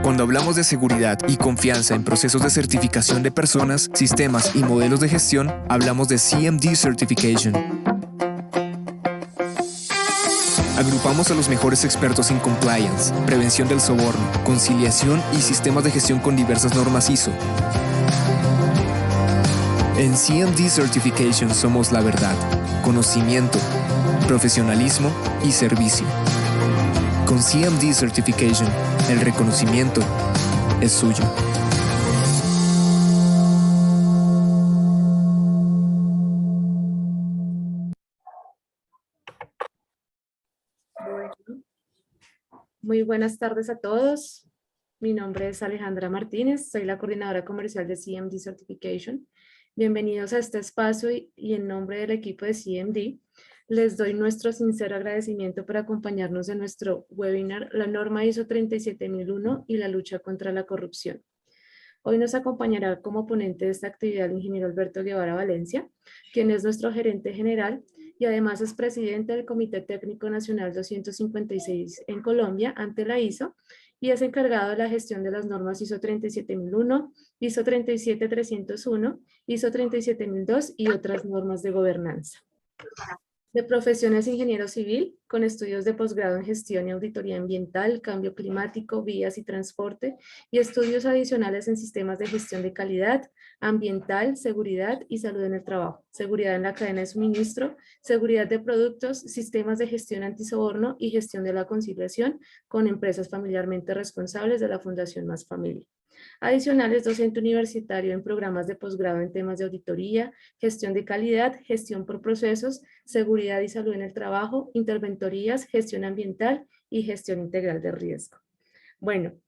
Cuando hablamos de seguridad y confianza en procesos de certificación de personas, sistemas y modelos de gestión, hablamos de CMD Certification. Agrupamos a los mejores expertos en compliance, prevención del soborno, conciliación y sistemas de gestión con diversas normas ISO. En CMD Certification somos la verdad, conocimiento, profesionalismo y servicio. Con CMD Certification, el reconocimiento es suyo. Bueno, muy buenas tardes a todos. Mi nombre es Alejandra Martínez, soy la coordinadora comercial de CMD Certification. Bienvenidos a este espacio y en nombre del equipo de CMD, les doy nuestro sincero agradecimiento por acompañarnos en nuestro webinar La norma ISO 37001 y la lucha contra la corrupción. Hoy nos acompañará como ponente de esta actividad el ingeniero Alberto Guevara Valencia, quien es nuestro gerente general y además es presidente del Comité Técnico Nacional 256 en Colombia ante la ISO y es encargado de la gestión de las normas ISO 37001, ISO 37301, ISO 37002 y otras normas de gobernanza. De profesión es ingeniero civil, con estudios de posgrado en gestión y auditoría ambiental, cambio climático, vías y transporte, y estudios adicionales en sistemas de gestión de calidad, ambiental, seguridad y salud en el trabajo, seguridad en la cadena de suministro, seguridad de productos, sistemas de gestión antisoborno y gestión de la conciliación con empresas familiarmente responsables de la Fundación Más Familia. Adicional, es docente universitario en programas de posgrado en temas de auditoría, gestión de calidad, gestión por procesos, seguridad y salud en el trabajo, interventorías, gestión ambiental y gestión integral de riesgo. Bueno,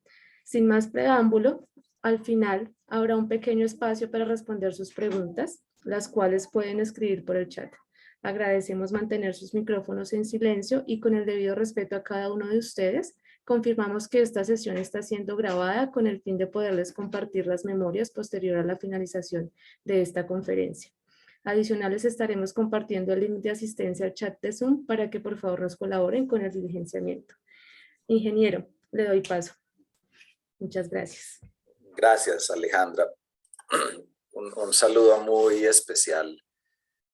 sin más preámbulo, al final habrá un pequeño espacio para responder sus preguntas, las cuales pueden escribir por el chat. Agradecemos mantener sus micrófonos en silencio y con el debido respeto a cada uno de ustedes. Confirmamos que esta sesión está siendo grabada con el fin de poderles compartir las memorias posterior a la finalización de esta conferencia. Adicionales, estaremos compartiendo el link de asistencia al chat de Zoom para que por favor nos colaboren con el diligenciamiento. Ingeniero, le doy paso. Muchas gracias. Gracias, Alejandra. Un saludo muy especial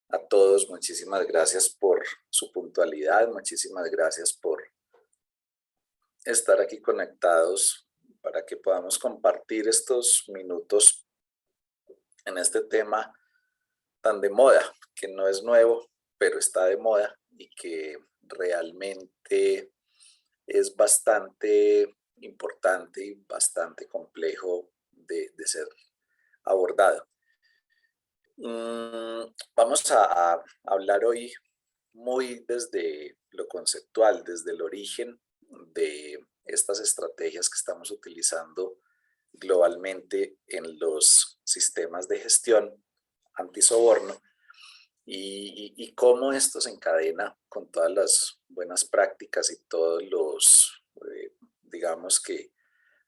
a todos. Muchísimas gracias por su puntualidad. Muchísimas gracias por estar aquí conectados para que podamos compartir estos minutos en este tema tan de moda, que no es nuevo, pero está de moda y que realmente es bastante importante y bastante complejo de ser abordado. Vamos a hablar hoy muy desde lo conceptual, desde el origen de estas estrategias que estamos utilizando globalmente en los sistemas de gestión antisoborno y cómo esto se encadena con todas las buenas prácticas y todos los, digamos que,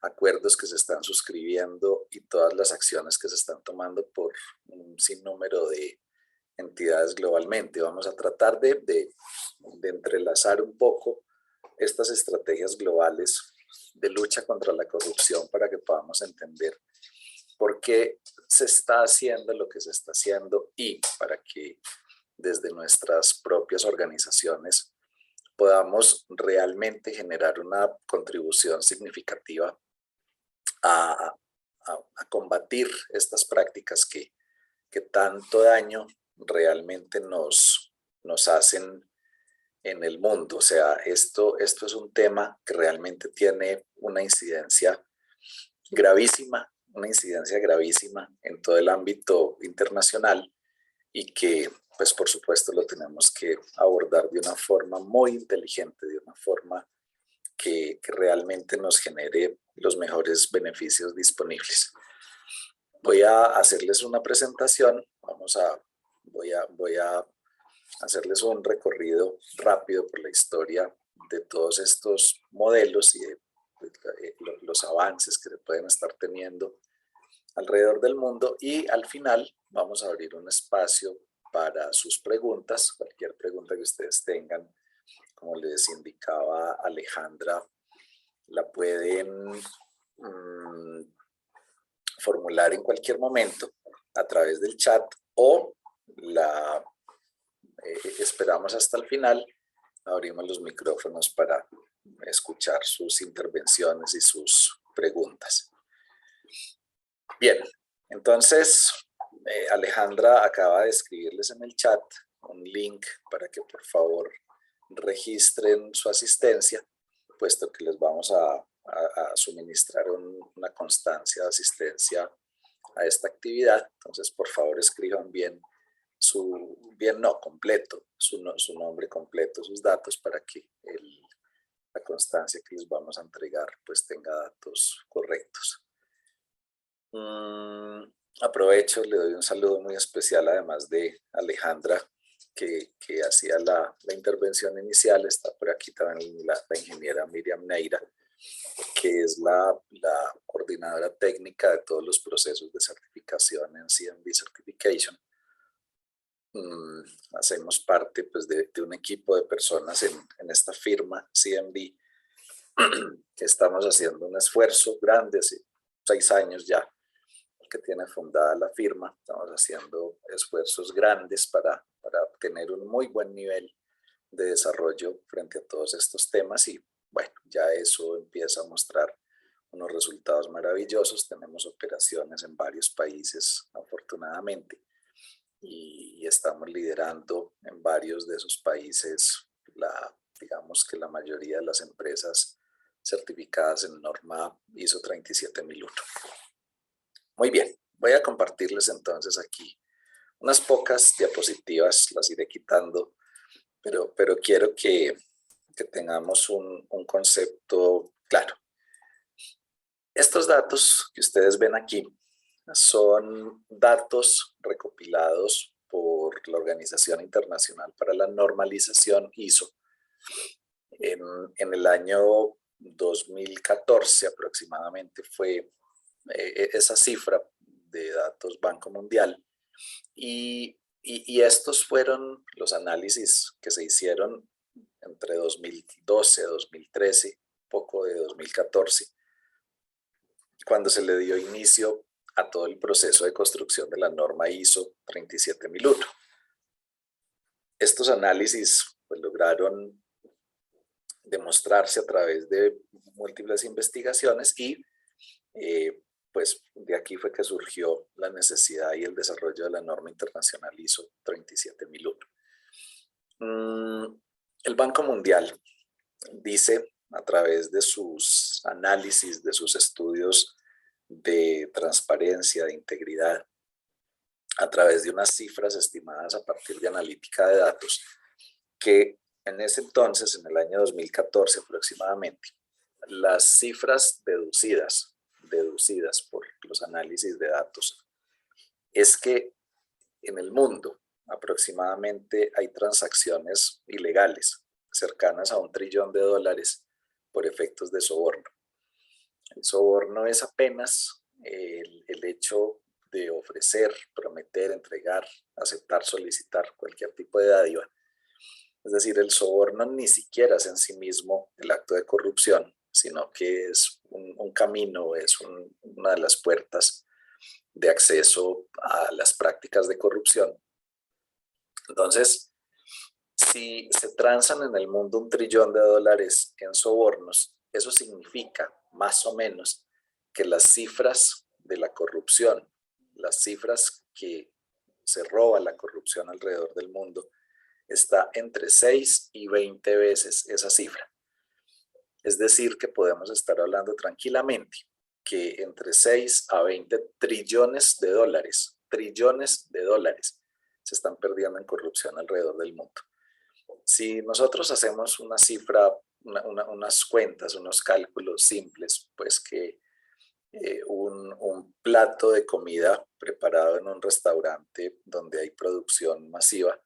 acuerdos que se están suscribiendo y todas las acciones que se están tomando por un sinnúmero de entidades globalmente. Vamos a tratar de entrelazar un poco estas estrategias globales de lucha contra la corrupción para que podamos entender por qué se está haciendo lo que se está haciendo y para que desde nuestras propias organizaciones podamos realmente generar una contribución significativa a combatir estas prácticas que tanto daño realmente nos hacen en el mundo. O sea, esto es un tema que realmente tiene una incidencia gravísima en todo el ámbito internacional y que, pues por supuesto, lo tenemos que abordar de una forma muy inteligente, de una forma que realmente nos genere los mejores beneficios disponibles. Voy a hacerles una presentación, voy a hacerles un recorrido rápido por la historia de todos estos modelos y de los avances que se pueden estar teniendo alrededor del mundo, y al final vamos a abrir un espacio para sus preguntas, cualquier pregunta que ustedes tengan. Como les indicaba Alejandra, la pueden formular en cualquier momento a través del chat o la esperamos hasta el final, abrimos los micrófonos para escuchar sus intervenciones y sus preguntas. Bien, entonces Alejandra acaba de escribirles en el chat un link para que por favor registren su asistencia, puesto que les vamos a suministrar una constancia de asistencia a esta actividad. Entonces, por favor, escriban bien completo, su nombre completo, sus datos, para que la constancia que les vamos a entregar pues tenga datos correctos. Aprovecho, le doy un saludo muy especial, además de Alejandra, que hacía la intervención inicial. Está por aquí también la ingeniera Miriam Neira, que es la coordinadora técnica de todos los procesos de certificación en CMD Certification. Hacemos parte pues, de un equipo de personas en esta firma CMD, que estamos haciendo un esfuerzo grande, hace 6 años ya que tiene fundada la firma. Estamos haciendo esfuerzos grandes para obtener un muy buen nivel de desarrollo frente a todos estos temas, y bueno, ya eso empieza a mostrar unos resultados maravillosos. Tenemos operaciones en varios países, afortunadamente, y estamos liderando en varios de esos países digamos que la mayoría de las empresas certificadas en norma ISO 37001. Muy bien, voy a compartirles entonces aquí unas pocas diapositivas, las iré quitando, pero quiero que tengamos un concepto claro. Estos datos que ustedes ven aquí son datos recopilados por la Organización Internacional para la Normalización ISO en el año 2014 aproximadamente. Fue esa cifra de datos Banco Mundial, y estos fueron los análisis que se hicieron entre 2012, 2013, poco de 2014, cuando se le dio inicio a todo el proceso de construcción de la norma ISO 37001. Estos análisis pues, lograron demostrarse a través de múltiples investigaciones, y pues de aquí fue que surgió la necesidad y el desarrollo de la norma internacional ISO 37001. El Banco Mundial dice, a través de sus análisis, de sus estudios de transparencia, de integridad, a través de unas cifras estimadas a partir de analítica de datos, que en ese entonces, en el año 2014 aproximadamente, las cifras deducidas por los análisis de datos, es que en el mundo aproximadamente hay transacciones ilegales cercanas a $1 trillón por efectos de soborno. El soborno es apenas el hecho de ofrecer, prometer, entregar, aceptar, solicitar cualquier tipo de dádiva. Es decir, el soborno ni siquiera es en sí mismo el acto de corrupción, sino que es un camino, es una de las puertas de acceso a las prácticas de corrupción. Entonces, si se transan en el mundo $1 trillón en sobornos, eso significa más o menos que las cifras de la corrupción, las cifras que se roba la corrupción alrededor del mundo, está entre 6 y 20 veces esa cifra. Es decir, que podemos estar hablando tranquilamente que entre 6 a 20 trillones de dólares se están perdiendo en corrupción alrededor del mundo. Si nosotros hacemos una cifra, unas cuentas, unos cálculos simples, pues que un plato de comida preparado en un restaurante donde hay producción masiva,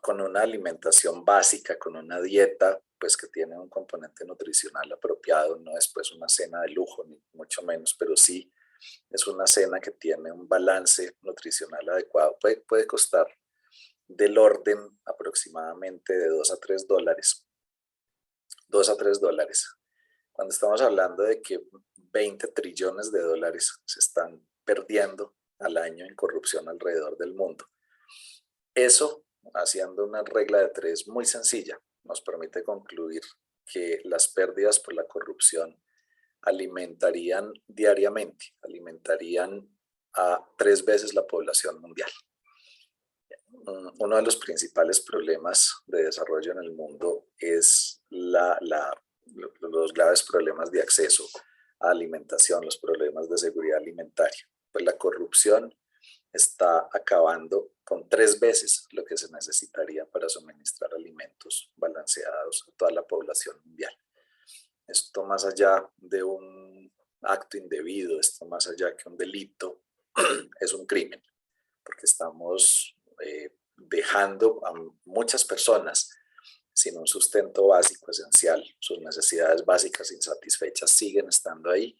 con una alimentación básica, con una dieta pues que tiene un componente nutricional apropiado, no es pues una cena de lujo ni mucho menos, pero sí es una cena que tiene un balance nutricional adecuado. Puede costar del orden aproximadamente de $2 a $3. $2 a $3. Cuando estamos hablando de que 20 trillones de dólares se están perdiendo al año en corrupción alrededor del mundo. Eso, haciendo una regla de 3 muy sencilla, nos permite concluir que las pérdidas por la corrupción alimentarían diariamente, alimentarían a 3 veces la población mundial. Uno de los principales problemas de desarrollo en el mundo es los graves problemas de acceso a alimentación, los problemas de seguridad alimentaria. Pues la corrupción está acabando con 3 veces lo que se necesitaría para suministrar alimentos balanceados a toda la población mundial. Esto más allá de un acto indebido, esto más allá que un delito, es un crimen, porque estamos dejando a muchas personas sin un sustento básico esencial. Sus necesidades básicas insatisfechas siguen estando ahí,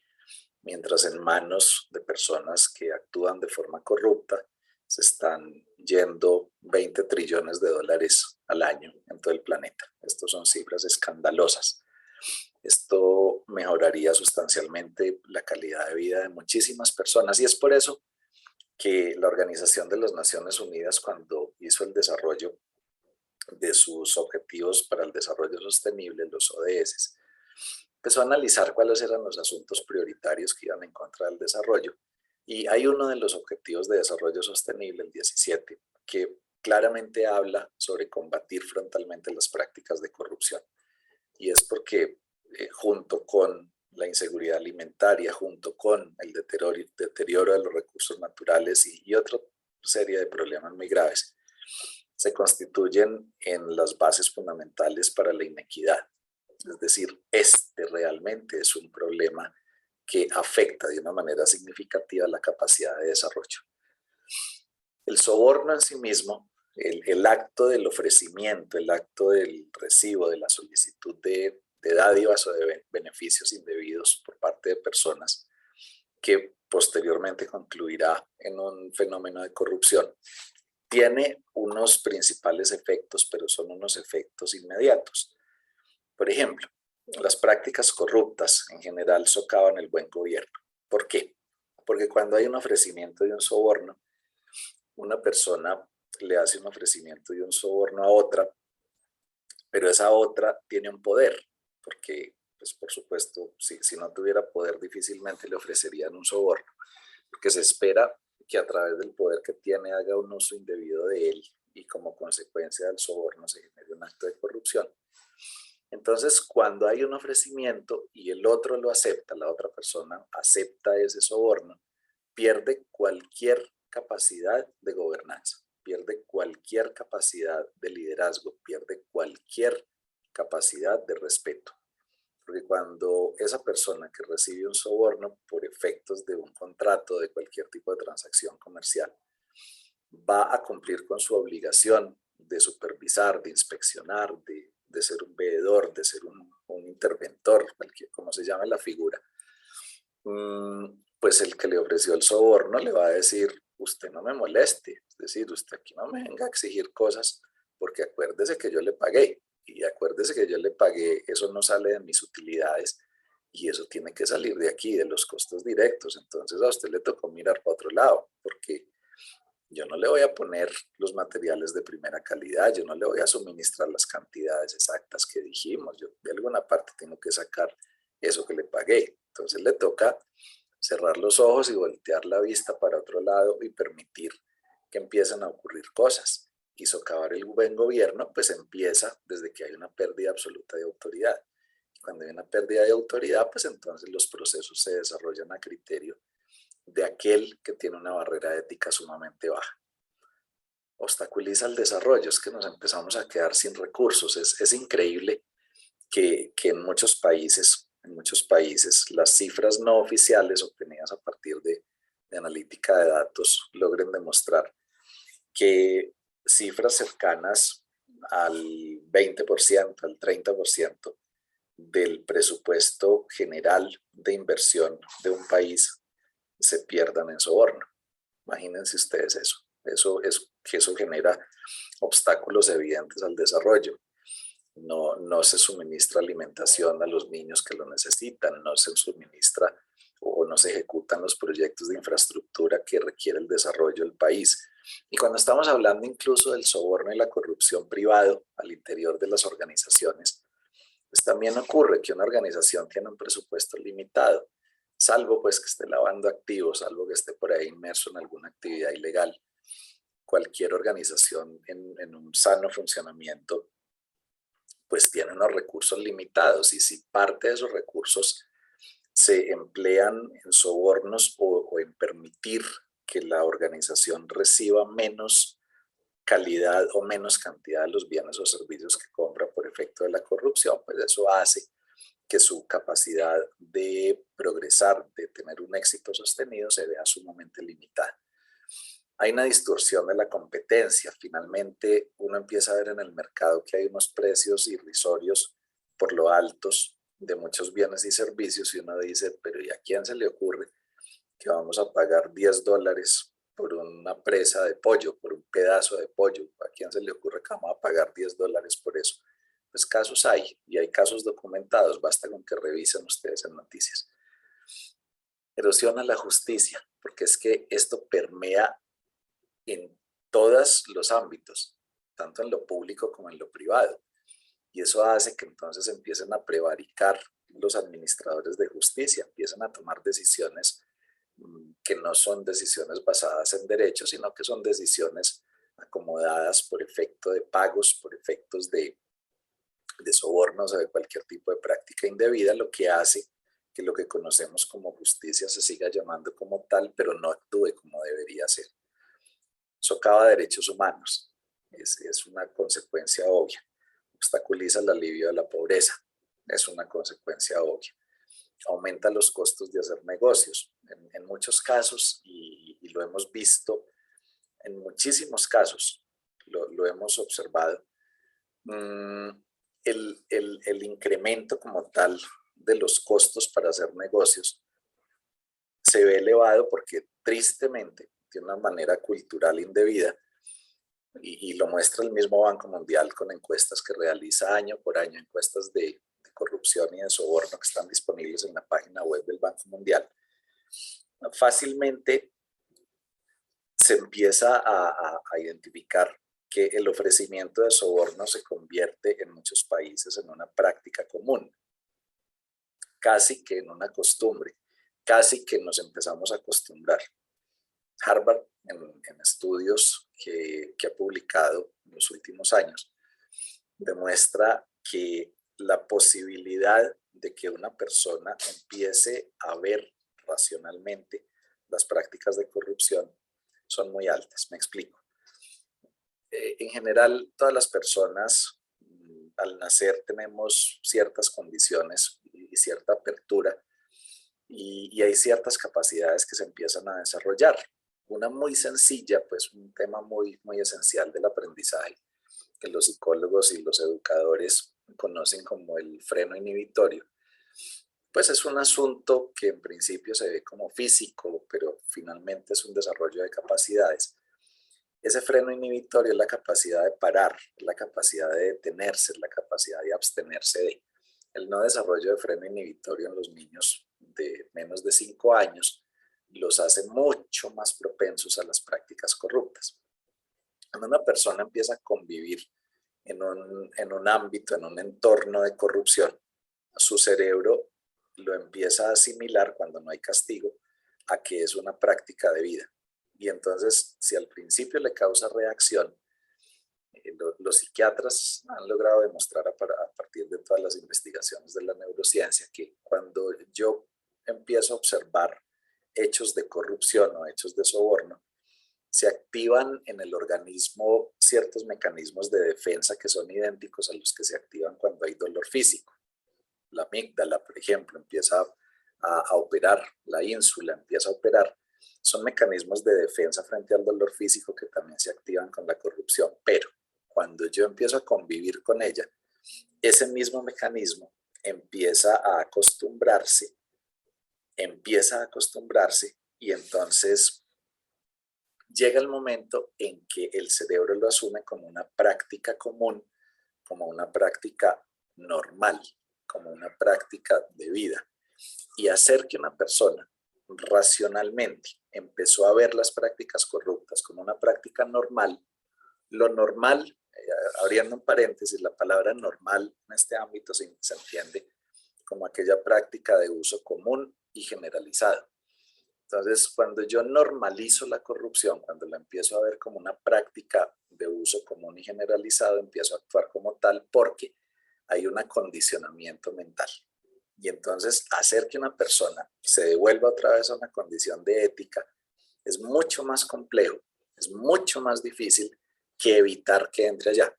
mientras en manos de personas que actúan de forma corrupta se están yendo 20 trillones de dólares al año en todo el planeta. Estas son cifras escandalosas. Esto mejoraría sustancialmente la calidad de vida de muchísimas personas y es por eso que la Organización de las Naciones Unidas, cuando hizo el desarrollo de sus Objetivos para el Desarrollo Sostenible, los ODS, empezó a analizar cuáles eran los asuntos prioritarios que iban en contra del desarrollo. Y hay uno de los Objetivos de Desarrollo Sostenible, el 17, que claramente habla sobre combatir frontalmente las prácticas de corrupción. Y es porque junto con la inseguridad alimentaria, junto con el deterioro de los recursos naturales y otra serie de problemas muy graves, se constituyen en las bases fundamentales para la inequidad. Es decir, este realmente es un problema que afecta de una manera significativa la capacidad de desarrollo. El soborno en sí mismo, el acto del ofrecimiento, el acto del recibo, de la solicitud de dádivas o de beneficios indebidos por parte de personas que posteriormente concluirá en un fenómeno de corrupción, tiene unos principales efectos, pero son unos efectos inmediatos. Por ejemplo, las prácticas corruptas en general socavan el buen gobierno. ¿Por qué? Porque cuando hay un ofrecimiento de un soborno, una persona le hace un ofrecimiento de un soborno a otra, pero esa otra tiene un poder, porque, pues, por supuesto, si no tuviera poder, difícilmente le ofrecerían un soborno, porque se espera que a través del poder que tiene haga un uso indebido de él y como consecuencia del soborno se genere un acto de corrupción. Entonces, cuando hay un ofrecimiento y el otro lo acepta, la otra persona acepta ese soborno, pierde cualquier capacidad de gobernanza, pierde cualquier capacidad de liderazgo, pierde cualquier capacidad de respeto. Porque cuando esa persona que recibe un soborno por efectos de un contrato, de cualquier tipo de transacción comercial, va a cumplir con su obligación de supervisar, de inspeccionar, de ser un veedor, de ser un interventor, como se llame la figura, pues el que le ofreció el soborno le va a decir, usted no me moleste, es decir, usted aquí no me venga a exigir cosas porque acuérdese que yo le pagué. Y acuérdese que yo le pagué, eso no sale de mis utilidades y eso tiene que salir de aquí, de los costos directos. Entonces a usted le tocó mirar para otro lado, porque yo no le voy a poner los materiales de primera calidad, yo no le voy a suministrar las cantidades exactas que dijimos, yo de alguna parte tengo que sacar eso que le pagué. Entonces le toca cerrar los ojos y voltear la vista para otro lado y permitir que empiecen a ocurrir cosas. Y socavar el buen gobierno, pues empieza desde que hay una pérdida absoluta de autoridad. Y cuando hay una pérdida de autoridad, pues entonces los procesos se desarrollan a criterio de aquel que tiene una barrera ética sumamente baja. Obstaculiza el desarrollo, es que nos empezamos a quedar sin recursos. Es increíble que en muchos países las cifras no oficiales obtenidas a partir de analítica de datos logren demostrar que cifras cercanas al 20%, al 30% del presupuesto general de inversión de un país se pierdan en soborno. Imagínense ustedes eso. Eso genera obstáculos evidentes al desarrollo. No se suministra alimentación a los niños que lo necesitan, no se suministra o no se ejecutan los proyectos de infraestructura que requiere el desarrollo del país. Y cuando estamos hablando incluso del soborno y la corrupción privado al interior de las organizaciones, pues también ocurre que una organización tiene un presupuesto limitado, salvo pues que esté lavando activos, salvo que esté por ahí inmerso en alguna actividad ilegal. Cualquier organización en un sano funcionamiento pues tiene unos recursos limitados, y si parte de esos recursos se emplean en sobornos o en permitir que la organización reciba menos calidad o menos cantidad de los bienes o servicios que compra por efecto de la corrupción, pues eso hace que su capacidad de progresar, de tener un éxito sostenido, se vea sumamente limitada. Hay una distorsión de la competencia. Finalmente, uno empieza a ver en el mercado que hay unos precios irrisorios por lo altos de muchos bienes y servicios, y uno dice, pero ¿y a quién se le ocurre que vamos a pagar $10 por una presa de pollo, por un pedazo de pollo? ¿A quién se le ocurre que vamos a pagar $10 por eso? Pues casos hay, y hay casos documentados, basta con que revisen ustedes en noticias. Erosiona la justicia, porque es que esto permea en todos los ámbitos, tanto en lo público como en lo privado. Y eso hace que entonces empiecen a prevaricar los administradores de justicia, empiezan a tomar decisiones que no son decisiones basadas en derechos, sino que son decisiones acomodadas por efecto de pagos, por efectos de sobornos o de cualquier tipo de práctica indebida, lo que hace que lo que conocemos como justicia se siga llamando como tal, pero no actúe como debería ser. Socava derechos humanos, es una consecuencia obvia. Obstaculiza el alivio de la pobreza, es una consecuencia obvia. Aumenta los costos de hacer negocios. En muchos casos, y lo hemos visto en muchísimos casos, lo hemos observado, el incremento como tal de los costos para hacer negocios se ve elevado porque tristemente, de una manera cultural indebida, y lo muestra el mismo Banco Mundial con encuestas que realiza año por año, encuestas de corrupción y de soborno que están disponibles en la página web del Banco Mundial, fácilmente se empieza a identificar que el ofrecimiento de soborno se convierte en muchos países en una práctica común, casi que en una costumbre, casi que nos empezamos a acostumbrar. Harvard, en estudios que ha publicado en los últimos años, demuestra que la posibilidad de que una persona empiece a ver racionalmente las prácticas de corrupción son muy altas. Me explico. En general, todas las personas al nacer tenemos ciertas condiciones y cierta apertura, y hay ciertas capacidades que se empiezan a desarrollar. Una muy sencilla, pues un tema muy esencial del aprendizaje, que los psicólogos y los educadores conocen como el freno inhibitorio, pues es un asunto que en principio se ve como físico, pero finalmente es un desarrollo de capacidades. Ese freno inhibitorio es la capacidad de parar, es la capacidad de detenerse, es la capacidad de abstenerse de. El no desarrollo de freno inhibitorio en los niños de menos de 5 años los hace mucho más propensos a las prácticas corruptas. Cuando una persona empieza a convivir en un ámbito, en un entorno de corrupción, su cerebro lo empieza a asimilar, cuando no hay castigo, a que es una práctica de vida. Y entonces, si al principio le causa reacción, los psiquiatras han logrado demostrar a partir de todas las investigaciones de la neurociencia que cuando yo empiezo a observar hechos de corrupción o hechos de soborno, se activan en el organismo ciertos mecanismos de defensa que son idénticos a los que se activan cuando hay dolor físico. La amígdala, por ejemplo, empieza a operar, la ínsula empieza a operar. Son mecanismos de defensa frente al dolor físico que también se activan con la corrupción, pero cuando yo empiezo a convivir con ella, ese mismo mecanismo empieza a acostumbrarse y entonces llega el momento en que el cerebro lo asume como una práctica común, como una práctica normal, como una práctica de vida. Y hacer que una persona racionalmente empezó a ver las prácticas corruptas como una práctica normal, lo normal, abriendo un paréntesis, la palabra normal en este ámbito se entiende como aquella práctica de uso común y generalizado. Entonces, cuando yo normalizo la corrupción, cuando la empiezo a ver como una práctica de uso común y generalizado, empiezo a actuar como tal porque hay un acondicionamiento mental. Y entonces hacer que una persona se devuelva otra vez a una condición de ética es mucho más complejo, es mucho más difícil que evitar que entre allá.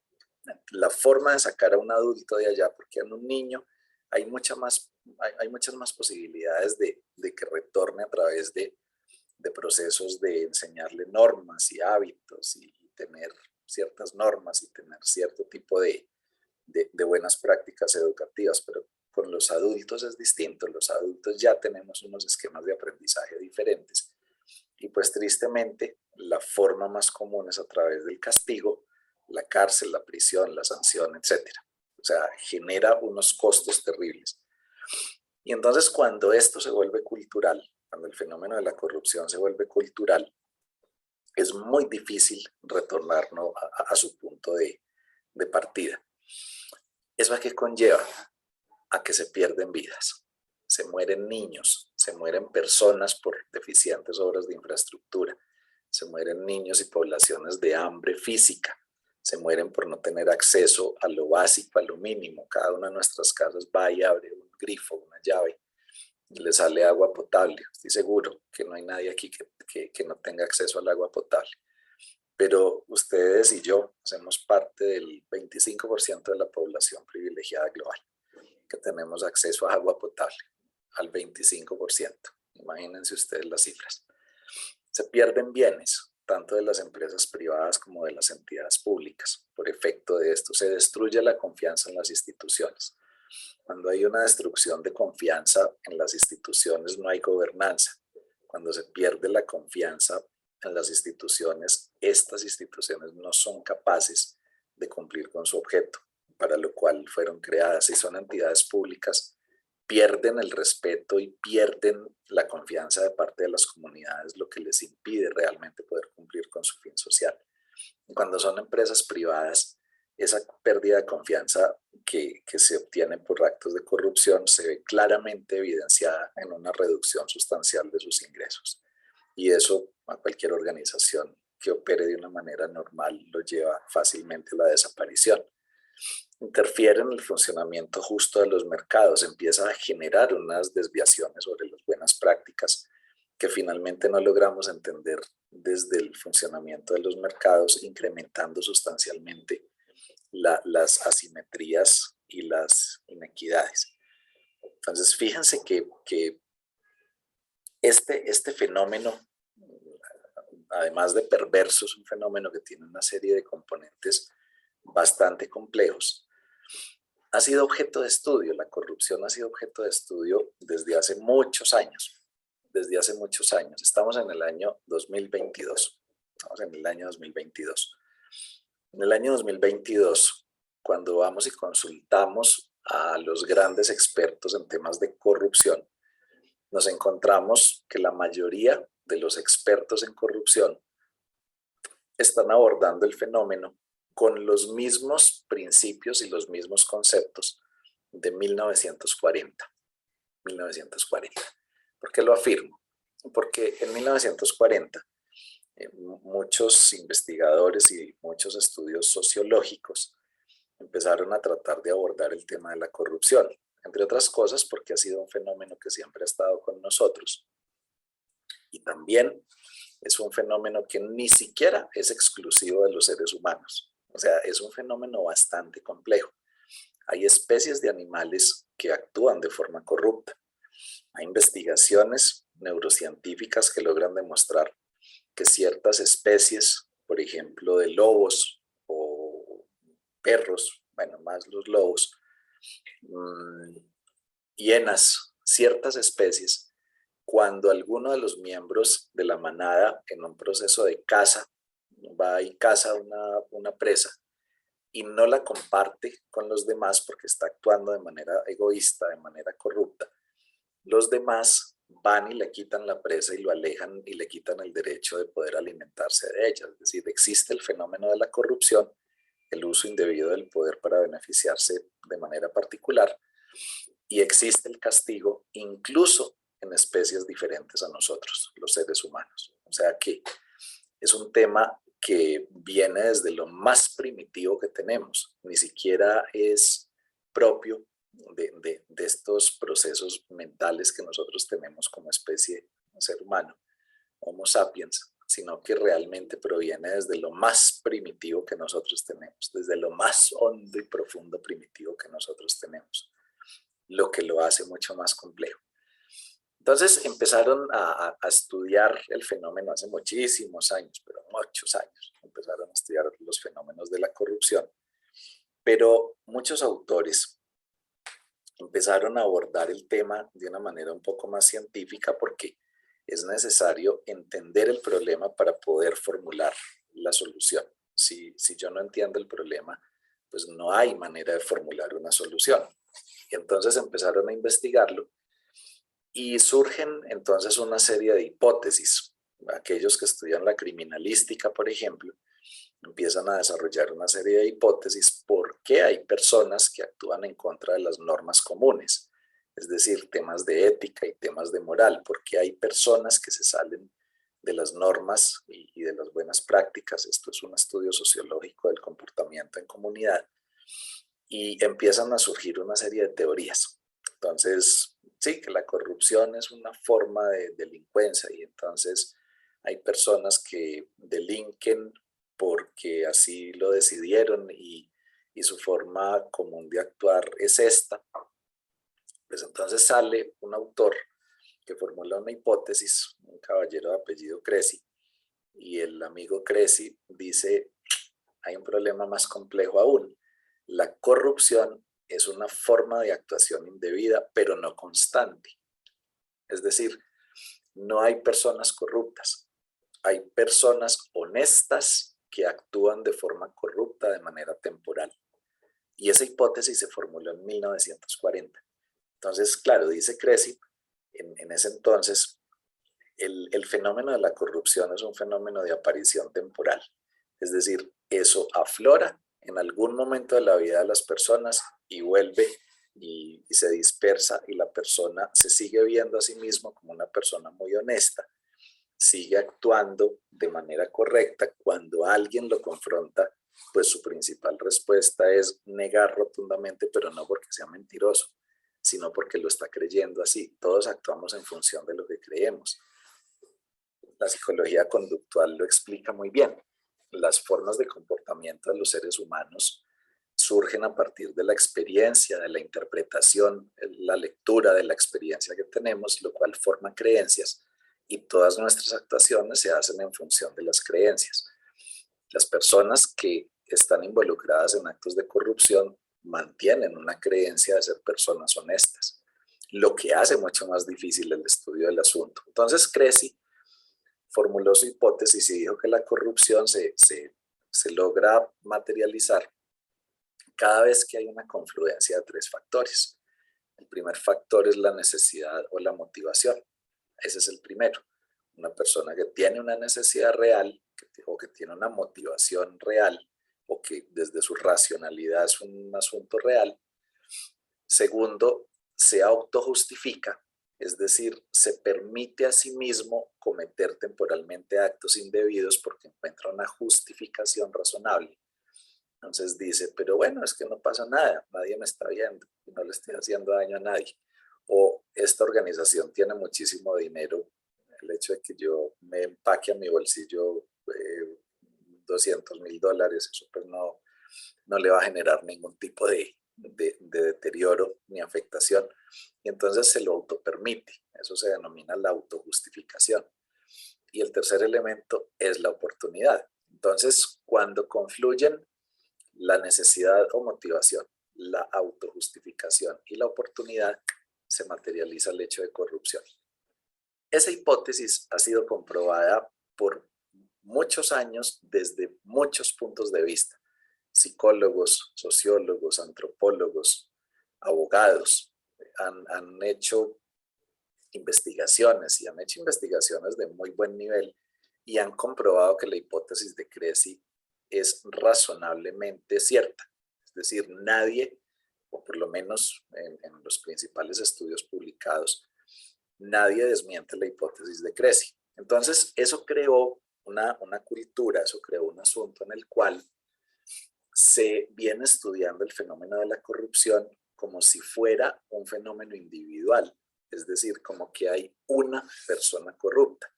La forma de sacar a un adulto de allá, porque en un niño hay muchas más posibilidades de que retorne a través de procesos de enseñarle normas y hábitos y tener ciertas normas y tener cierto tipo de buenas prácticas educativas, pero con los adultos es distinto. Los adultos ya tenemos unos esquemas de aprendizaje diferentes y pues tristemente la forma más común es a través del castigo, la cárcel, la prisión, la sanción, etcétera. O sea, genera unos costos terribles. Y entonces cuando esto se vuelve cultural, cuando el fenómeno de la corrupción se vuelve cultural, es muy difícil retornarnos a su punto de partida. ¿Eso a qué conlleva? A que se pierden vidas, se mueren niños, se mueren personas por deficientes obras de infraestructura, se mueren niños y poblaciones de hambre física, se mueren por no tener acceso a lo básico, a lo mínimo. Cada una de nuestras casas va y abre un grifo, una llave, y le sale agua potable. Estoy seguro que no hay nadie aquí que no tenga acceso al agua potable. Pero ustedes y yo hacemos parte del 25% de la población privilegiada global, que tenemos acceso a agua potable, al 25%. Imagínense ustedes las cifras. Se pierden bienes, tanto de las empresas privadas como de las entidades públicas. Por efecto de esto, se destruye la confianza en las instituciones. Cuando hay una destrucción de confianza en las instituciones, no hay gobernanza. Cuando se pierde la confianza en las instituciones, estas instituciones no son capaces de cumplir con su objeto, para lo cual fueron creadas. Y son entidades públicas, pierden el respeto y pierden la confianza de parte de las comunidades, lo que les impide realmente poder cumplir con su fin social. Y cuando son empresas privadas, esa pérdida de confianza que se obtiene por actos de corrupción se ve claramente evidenciada en una reducción sustancial de sus ingresos. Y eso a cualquier organización que opere de una manera normal lo lleva fácilmente a la desaparición. Interfiere en el funcionamiento justo de los mercados, empieza a generar unas desviaciones sobre las buenas prácticas que finalmente no logramos entender desde el funcionamiento de los mercados, incrementando sustancialmente las asimetrías y las inequidades. Entonces, fíjense que este fenómeno, además de perverso, es un fenómeno que tiene una serie de componentes bastante complejos. Ha sido objeto de estudio, la corrupción ha sido objeto de estudio desde hace muchos años. Desde hace muchos años. Estamos en el año 2022. Estamos en el año 2022. En el año 2022, cuando vamos y consultamos a los grandes expertos en temas de corrupción, nos encontramos que la mayoría de los expertos en corrupción están abordando el fenómeno con los mismos principios y los mismos conceptos de 1940. 1940. ¿Por qué lo afirmo? Porque en 1940 muchos investigadores y muchos estudios sociológicos empezaron a tratar de abordar el tema de la corrupción, entre otras cosas porque ha sido un fenómeno que siempre ha estado con nosotros. Y también es un fenómeno que ni siquiera es exclusivo de los seres humanos. O sea, es un fenómeno bastante complejo. Hay especies de animales que actúan de forma corrupta. Hay investigaciones neurocientíficas que logran demostrar que ciertas especies, por ejemplo, de lobos o perros, bueno, más los lobos, hienas, ciertas especies, cuando alguno de los miembros de la manada en un proceso de caza va y caza una presa y no la comparte con los demás porque está actuando de manera egoísta, de manera corrupta, los demás van y le quitan la presa y lo alejan y le quitan el derecho de poder alimentarse de ella. Es decir, existe el fenómeno de la corrupción, el uso indebido del poder para beneficiarse de manera particular, y existe el castigo incluso en especies diferentes a nosotros, los seres humanos. O sea que es un tema que viene desde lo más primitivo que tenemos, ni siquiera es propio de estos procesos mentales que nosotros tenemos como especie, ser humano, Homo sapiens, sino que realmente proviene desde lo más primitivo que nosotros tenemos, desde lo más hondo y profundo primitivo que nosotros tenemos, lo que lo hace mucho más complejo. Entonces empezaron a estudiar el fenómeno hace muchísimos años, pero muchos años, empezaron a estudiar los fenómenos de la corrupción, pero muchos autores empezaron a abordar el tema de una manera un poco más científica porque es necesario entender el problema para poder formular la solución. Si yo no entiendo el problema, pues no hay manera de formular una solución. Y entonces empezaron a investigarlo y surgen entonces una serie de hipótesis. Aquellos que estudian la criminalística, por ejemplo, empiezan a desarrollar una serie de hipótesis por qué hay personas que actúan en contra de las normas comunes, es decir, temas de ética y temas de moral, porque hay personas que se salen de las normas y de las buenas prácticas. Esto es un estudio sociológico del comportamiento en comunidad y empiezan a surgir una serie de teorías. Entonces, sí, que la corrupción es una forma de delincuencia y entonces hay personas que delinquen porque así lo decidieron y su forma común de actuar es esta. Pues entonces sale un autor que formula una hipótesis, un caballero de apellido Cressy, y el amigo Cressy dice, hay un problema más complejo aún. La corrupción es una forma de actuación indebida, pero no constante. Es decir, no hay personas corruptas, hay personas honestas que actúan de forma corrupta de manera temporal. Y esa hipótesis se formuló en 1940. Entonces, claro, dice Cressy, en ese entonces, el fenómeno de la corrupción es un fenómeno de aparición temporal. Es decir, eso aflora en algún momento de la vida de las personas y vuelve y se dispersa y la persona se sigue viendo a sí mismo como una persona muy honesta, sigue actuando de manera correcta. Cuando alguien lo confronta, pues su principal respuesta es negar rotundamente, pero no porque sea mentiroso, sino porque lo está creyendo así. Todos actuamos en función de lo que creemos. La psicología conductual lo explica muy bien. Las formas de comportamiento de los seres humanos surgen a partir de la experiencia, de la interpretación, la lectura de la experiencia que tenemos, lo cual forma creencias y todas nuestras actuaciones se hacen en función de las creencias. Las personas que están involucradas en actos de corrupción mantienen una creencia de ser personas honestas, lo que hace mucho más difícil el estudio del asunto. Entonces Cressy formuló su hipótesis y dijo que la corrupción se logra materializar cada vez que hay una confluencia de tres factores. El primer factor es la necesidad o la motivación. Ese es el primero. Una persona que tiene una necesidad real o que tiene una motivación real o que desde su racionalidad es un asunto real. Segundo, se autojustifica, es decir, se permite a sí mismo cometer temporalmente actos indebidos porque encuentra una justificación razonable. Entonces dice, pero bueno, es que no pasa nada, nadie me está viendo, no le estoy haciendo daño a nadie. O esta organización tiene muchísimo dinero, el hecho de que yo me empaque a mi bolsillo $200,000, eso pues no le va a generar ningún tipo de deterioro ni afectación. Y entonces se lo autopermite, eso se denomina la autojustificación. Y el tercer elemento es la oportunidad. Entonces, cuando confluyen la necesidad o motivación, la autojustificación y la oportunidad, se materializa el hecho de corrupción. Esa hipótesis ha sido comprobada por muchos años desde muchos puntos de vista. Psicólogos, sociólogos, antropólogos, abogados han hecho investigaciones y han hecho investigaciones de muy buen nivel y han comprobado que la hipótesis de Cressy es razonablemente cierta. Es decir, nadie, o por lo menos en los principales estudios publicados, nadie desmiente la hipótesis de Cressy. Entonces, eso creó una cultura, eso creó un asunto en el cual se viene estudiando el fenómeno de la corrupción como si fuera un fenómeno individual, es decir, como que hay una persona corrupta.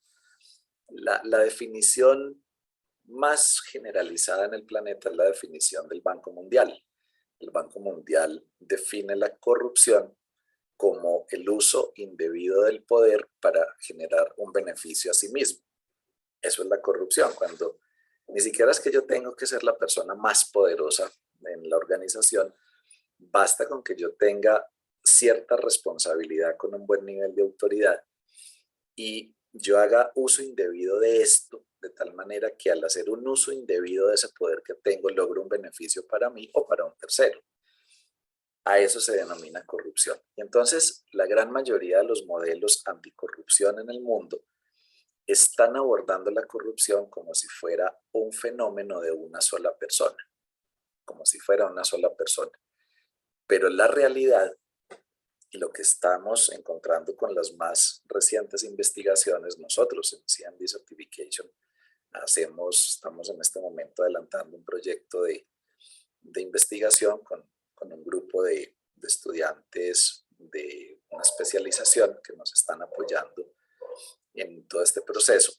La definición más generalizada en el planeta es la definición del Banco Mundial. El Banco Mundial define la corrupción como el uso indebido del poder para generar un beneficio a sí mismo. Eso es la corrupción, cuando ni siquiera es que yo tengo que ser la persona más poderosa en la organización, basta con que yo tenga cierta responsabilidad con un buen nivel de autoridad y yo haga uso indebido de esto, de tal manera que al hacer un uso indebido de ese poder que tengo, logro un beneficio para mí o para un tercero. A eso se denomina corrupción. Y entonces, la gran mayoría de los modelos anticorrupción en el mundo están abordando la corrupción como si fuera un fenómeno de una sola persona, como si fuera una sola persona. Pero en la realidad, lo que estamos encontrando con las más recientes investigaciones, nosotros en CMD Certification estamos en este momento adelantando un proyecto de investigación con un grupo de estudiantes de una especialización que nos están apoyando en todo este proceso.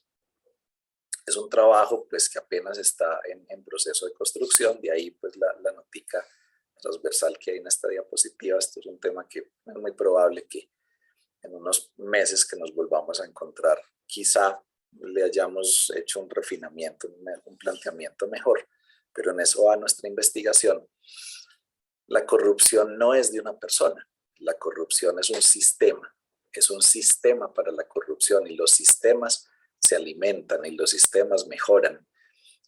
Es un trabajo pues que apenas está en proceso de construcción, de ahí pues la notica transversal que hay en esta diapositiva. Esto es un tema que es muy probable que en unos meses que nos volvamos a encontrar, quizá le hayamos hecho un refinamiento, un planteamiento mejor, pero en eso va nuestra investigación. La corrupción no es de una persona, la corrupción es un sistema para la corrupción y los sistemas se alimentan y los sistemas mejoran,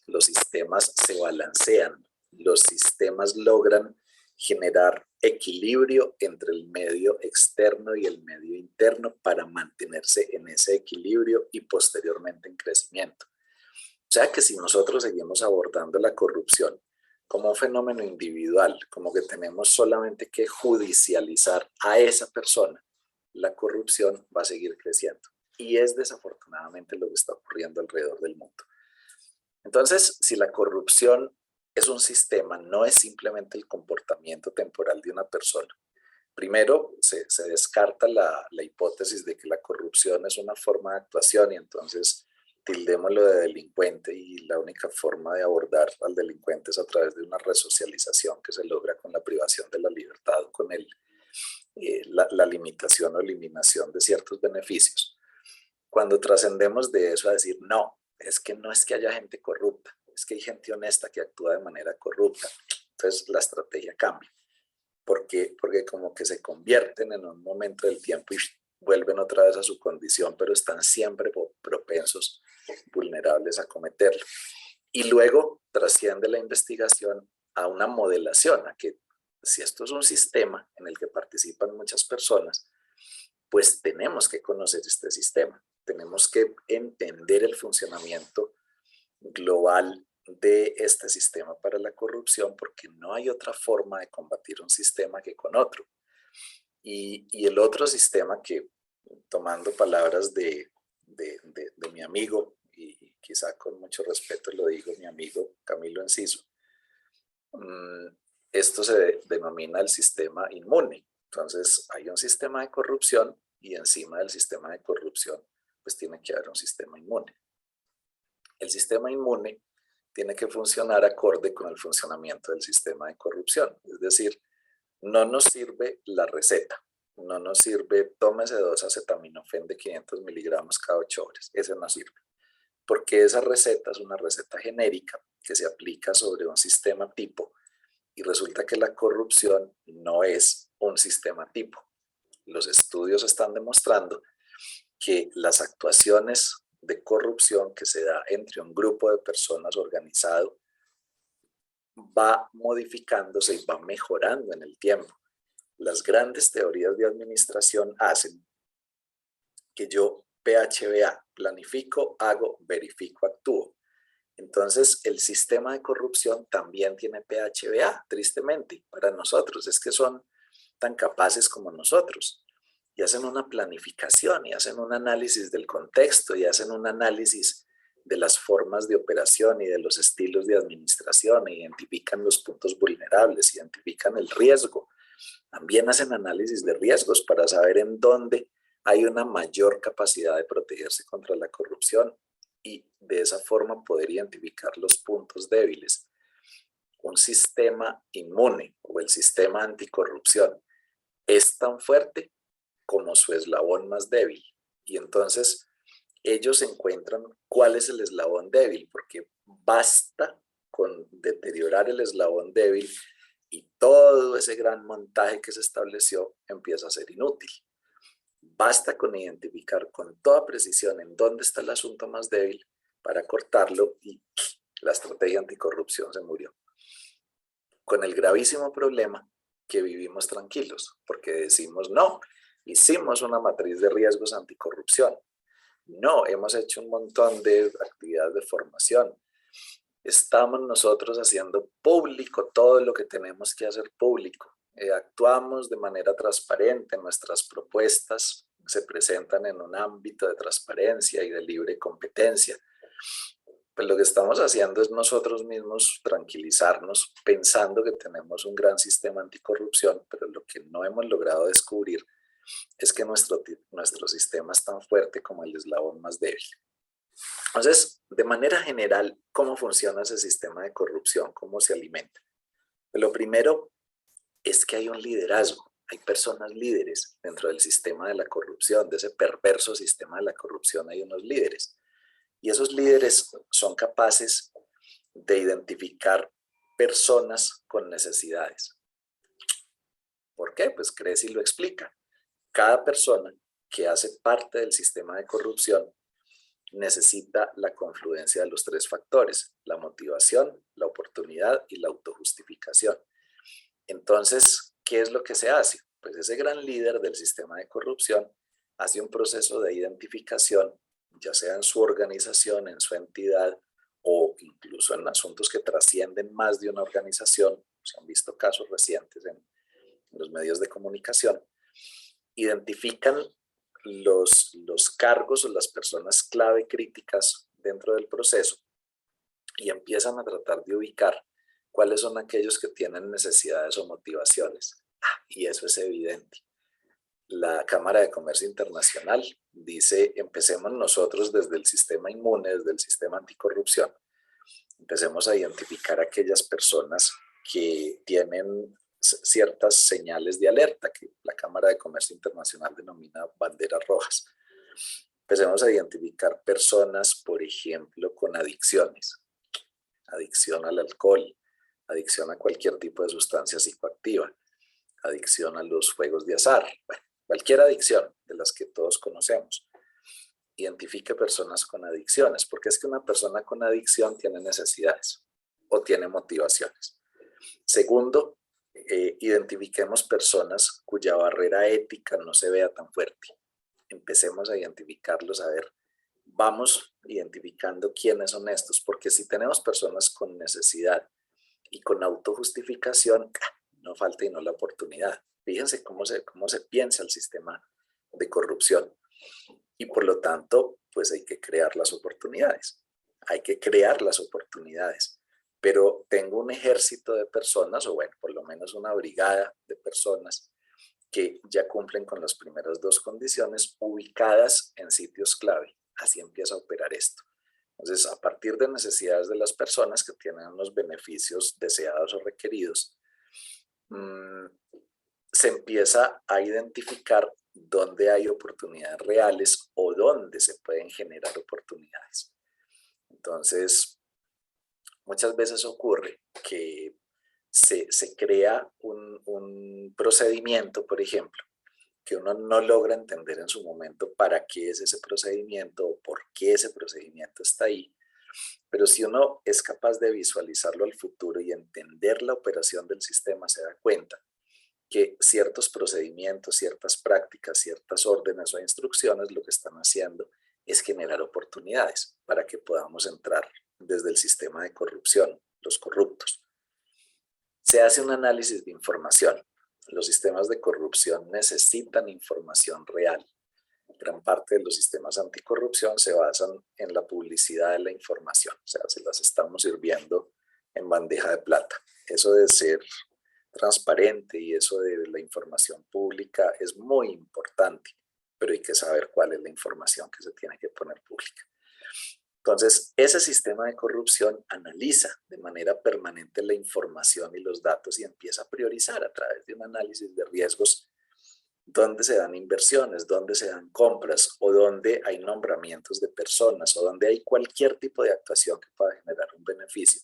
los sistemas se balancean, los sistemas logran generar equilibrio entre el medio externo y el medio interno para mantenerse en ese equilibrio y posteriormente en crecimiento. O sea que si nosotros seguimos abordando la corrupción como un fenómeno individual, como que tenemos solamente que judicializar a esa persona, la corrupción va a seguir creciendo. Y es desafortunadamente lo que está ocurriendo alrededor del mundo. Entonces, si la corrupción es un sistema, no es simplemente el comportamiento temporal de una persona. Primero, se descarta la hipótesis de que la corrupción es una forma de actuación y entonces tildémoslo de delincuente y la única forma de abordar al delincuente es a través de una resocialización que se logra con la privación de la libertad o con la limitación o eliminación de ciertos beneficios. Cuando trascendemos de eso a decir, no es que haya gente corrupta, es que hay gente honesta que actúa de manera corrupta, entonces la estrategia cambia. Porque como que se convierten en un momento del tiempo y vuelven otra vez a su condición, pero están siempre propensos, vulnerables a cometerlo. Y luego trasciende la investigación a una modelación, a que si esto es un sistema en el que participan muchas personas, pues tenemos que conocer este sistema, tenemos que entender el funcionamiento global de este sistema para la corrupción, porque no hay otra forma de combatir un sistema que con otro. Y el otro sistema que, tomando palabras de mi amigo, y quizá con mucho respeto lo digo, mi amigo Camilo Enciso, esto se denomina el sistema inmune. Entonces hay un sistema de corrupción y encima del sistema de corrupción pues tiene que haber un sistema inmune. El sistema inmune tiene que funcionar acorde con el funcionamiento del sistema de corrupción. Es decir, no nos sirve la receta, no nos sirve tómese 2 acetaminofén de 500 miligramos cada 8 horas, eso no sirve. Porque esa receta es una receta genérica que se aplica sobre un sistema tipo y resulta que la corrupción no es un sistema tipo. Los estudios están demostrando que las actuaciones de corrupción que se da entre un grupo de personas organizado va modificándose y va mejorando en el tiempo. Las grandes teorías de administración hacen que yo PHBA, planifico, hago, verifico, actúo. Entonces, el sistema de corrupción también tiene PHBA, tristemente, para nosotros. Es que son tan capaces como nosotros. Y hacen una planificación, y hacen un análisis del contexto, y hacen un análisis de las formas de operación y de los estilos de administración, e identifican los puntos vulnerables, identifican el riesgo. También hacen análisis de riesgos para saber en dónde hay una mayor capacidad de protegerse contra la corrupción y de esa forma poder identificar los puntos débiles. Un sistema inmune o el sistema anticorrupción es tan fuerte como su eslabón más débil. Y entonces ellos encuentran cuál es el eslabón débil, porque basta con deteriorar el eslabón débil y todo ese gran montaje que se estableció empieza a ser inútil. Basta con identificar con toda precisión en dónde está el asunto más débil para cortarlo y la estrategia anticorrupción se murió. Con el gravísimo problema que vivimos tranquilos, porque decimos no, hicimos una matriz de riesgos anticorrupción, no, hemos hecho un montón de actividades de formación, estamos nosotros haciendo público todo lo que tenemos que hacer público, actuamos de manera transparente, nuestras propuestas se presentan en un ámbito de transparencia y de libre competencia. Pues lo que estamos haciendo es nosotros mismos tranquilizarnos pensando que tenemos un gran sistema anticorrupción, pero lo que no hemos logrado descubrir es que nuestro sistema es tan fuerte como el eslabón más débil. Entonces, de manera general, ¿cómo funciona ese sistema de corrupción? ¿Cómo se alimenta? Lo primero es que hay un liderazgo, hay personas líderes dentro del sistema de la corrupción, de ese perverso sistema de la corrupción hay unos líderes. Y esos líderes son capaces de identificar personas con necesidades. ¿Por qué? Pues Crecy lo explica. Cada persona que hace parte del sistema de corrupción necesita la confluencia de los tres factores: la motivación, la oportunidad y la autojustificación. Entonces, ¿qué es lo que se hace? Pues ese gran líder del sistema de corrupción hace un proceso de identificación, ya sea en su organización, en su entidad o incluso en asuntos que trascienden más de una organización. Se han visto casos recientes en los medios de comunicación. Identifican los cargos o las personas clave críticas dentro del proceso y empiezan a tratar de ubicar cuáles son aquellos que tienen necesidades o motivaciones. Y eso es evidente. La Cámara de Comercio Internacional dice, empecemos nosotros desde el sistema inmune, desde el sistema anticorrupción. Empecemos a identificar aquellas personas que tienen ciertas señales de alerta que la Cámara de Comercio Internacional denomina banderas rojas. Empecemos a identificar personas, por ejemplo, con adicciones, adicción al alcohol, adicción a cualquier tipo de sustancia psicoactiva, adicción a los juegos de azar, bueno, cualquier adicción de las que todos conocemos. Identifique personas con adicciones, porque es que una persona con adicción tiene necesidades o tiene motivaciones. Segundo, identifiquemos personas cuya barrera ética no se vea tan fuerte. Empecemos a identificarlos, a ver, vamos identificando quiénes son estos, porque si tenemos personas con necesidad y con autojustificación, no falta y no la oportunidad. Fíjense cómo se piensa el sistema de corrupción. Y por lo tanto, pues hay que crear las oportunidades. Hay que crear las oportunidades. Pero tengo un ejército de personas, o bueno, por lo menos una brigada de personas que ya cumplen con las primeras dos condiciones, ubicadas en sitios clave. Así empieza a operar esto. Entonces, a partir de necesidades de las personas que tienen unos beneficios deseados o requeridos, se empieza a identificar dónde hay oportunidades reales o dónde se pueden generar oportunidades. Entonces, muchas veces ocurre que se crea un procedimiento, por ejemplo, que uno no logra entender en su momento para qué es ese procedimiento o por qué ese procedimiento está ahí. Pero si uno es capaz de visualizarlo al futuro y entender la operación del sistema, se da cuenta que ciertos procedimientos, ciertas prácticas, ciertas órdenes o instrucciones lo que están haciendo es generar oportunidades para que podamos entrar desde el sistema de corrupción, los corruptos. Se hace un análisis de información. Los sistemas de corrupción necesitan información real. Gran parte de los sistemas anticorrupción se basan en la publicidad de la información, o sea, se las estamos sirviendo en bandeja de plata. Eso de ser transparente y eso de la información pública es muy importante, pero hay que saber cuál es la información que se tiene que poner pública. Entonces, ese sistema de corrupción analiza de manera permanente la información y los datos y empieza a priorizar a través de un análisis de riesgos dónde se dan inversiones, dónde se dan compras o dónde hay nombramientos de personas o dónde hay cualquier tipo de actuación que pueda generar un beneficio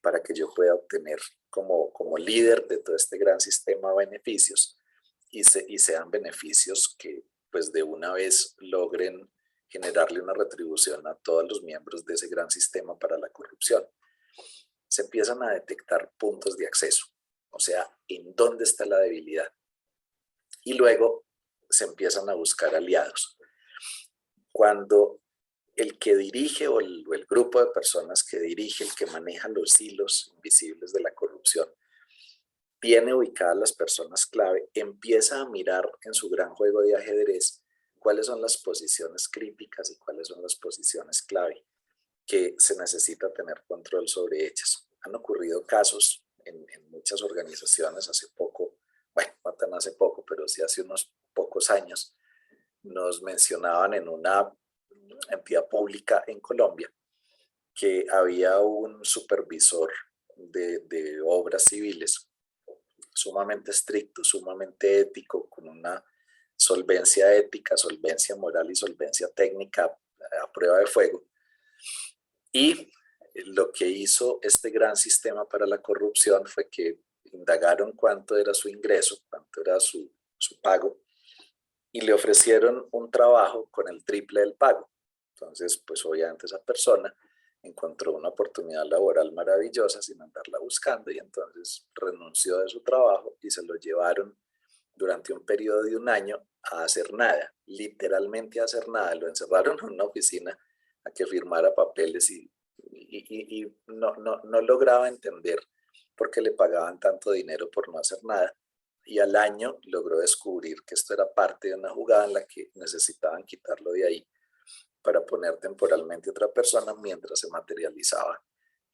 para que yo pueda obtener como líder de todo este gran sistema de beneficios y sean beneficios que pues de una vez logren generarle una retribución a todos los miembros de ese gran sistema para la corrupción. Se empiezan a detectar puntos de acceso, o sea, en dónde está la debilidad. Y luego se empiezan a buscar aliados. Cuando el que dirige o el grupo de personas que dirige, el que maneja los hilos invisibles de la corrupción, tiene ubicadas las personas clave, empieza a mirar en su gran juego de ajedrez cuáles son las posiciones críticas y cuáles son las posiciones clave que se necesita tener control sobre ellas. Han ocurrido casos en muchas organizaciones hace poco, bueno, no tan hace poco, pero sí hace unos pocos años, nos mencionaban en una entidad pública en Colombia que había un supervisor de obras civiles sumamente estricto, sumamente ético, con una solvencia ética, solvencia moral y solvencia técnica a prueba de fuego. Y lo que hizo este gran sistema para la corrupción fue que indagaron cuánto era su ingreso, cuánto era su pago, y le ofrecieron un trabajo con el triple del pago. Entonces, pues obviamente esa persona encontró una oportunidad laboral maravillosa sin andarla buscando y entonces renunció de su trabajo y se lo llevaron durante un periodo de un año a hacer nada, literalmente a hacer nada. Lo encerraron en una oficina a que firmara papeles y no lograba entender por qué le pagaban tanto dinero por no hacer nada. Y al año logró descubrir que esto era parte de una jugada en la que necesitaban quitarlo de ahí para poner temporalmente a otra persona mientras se materializaba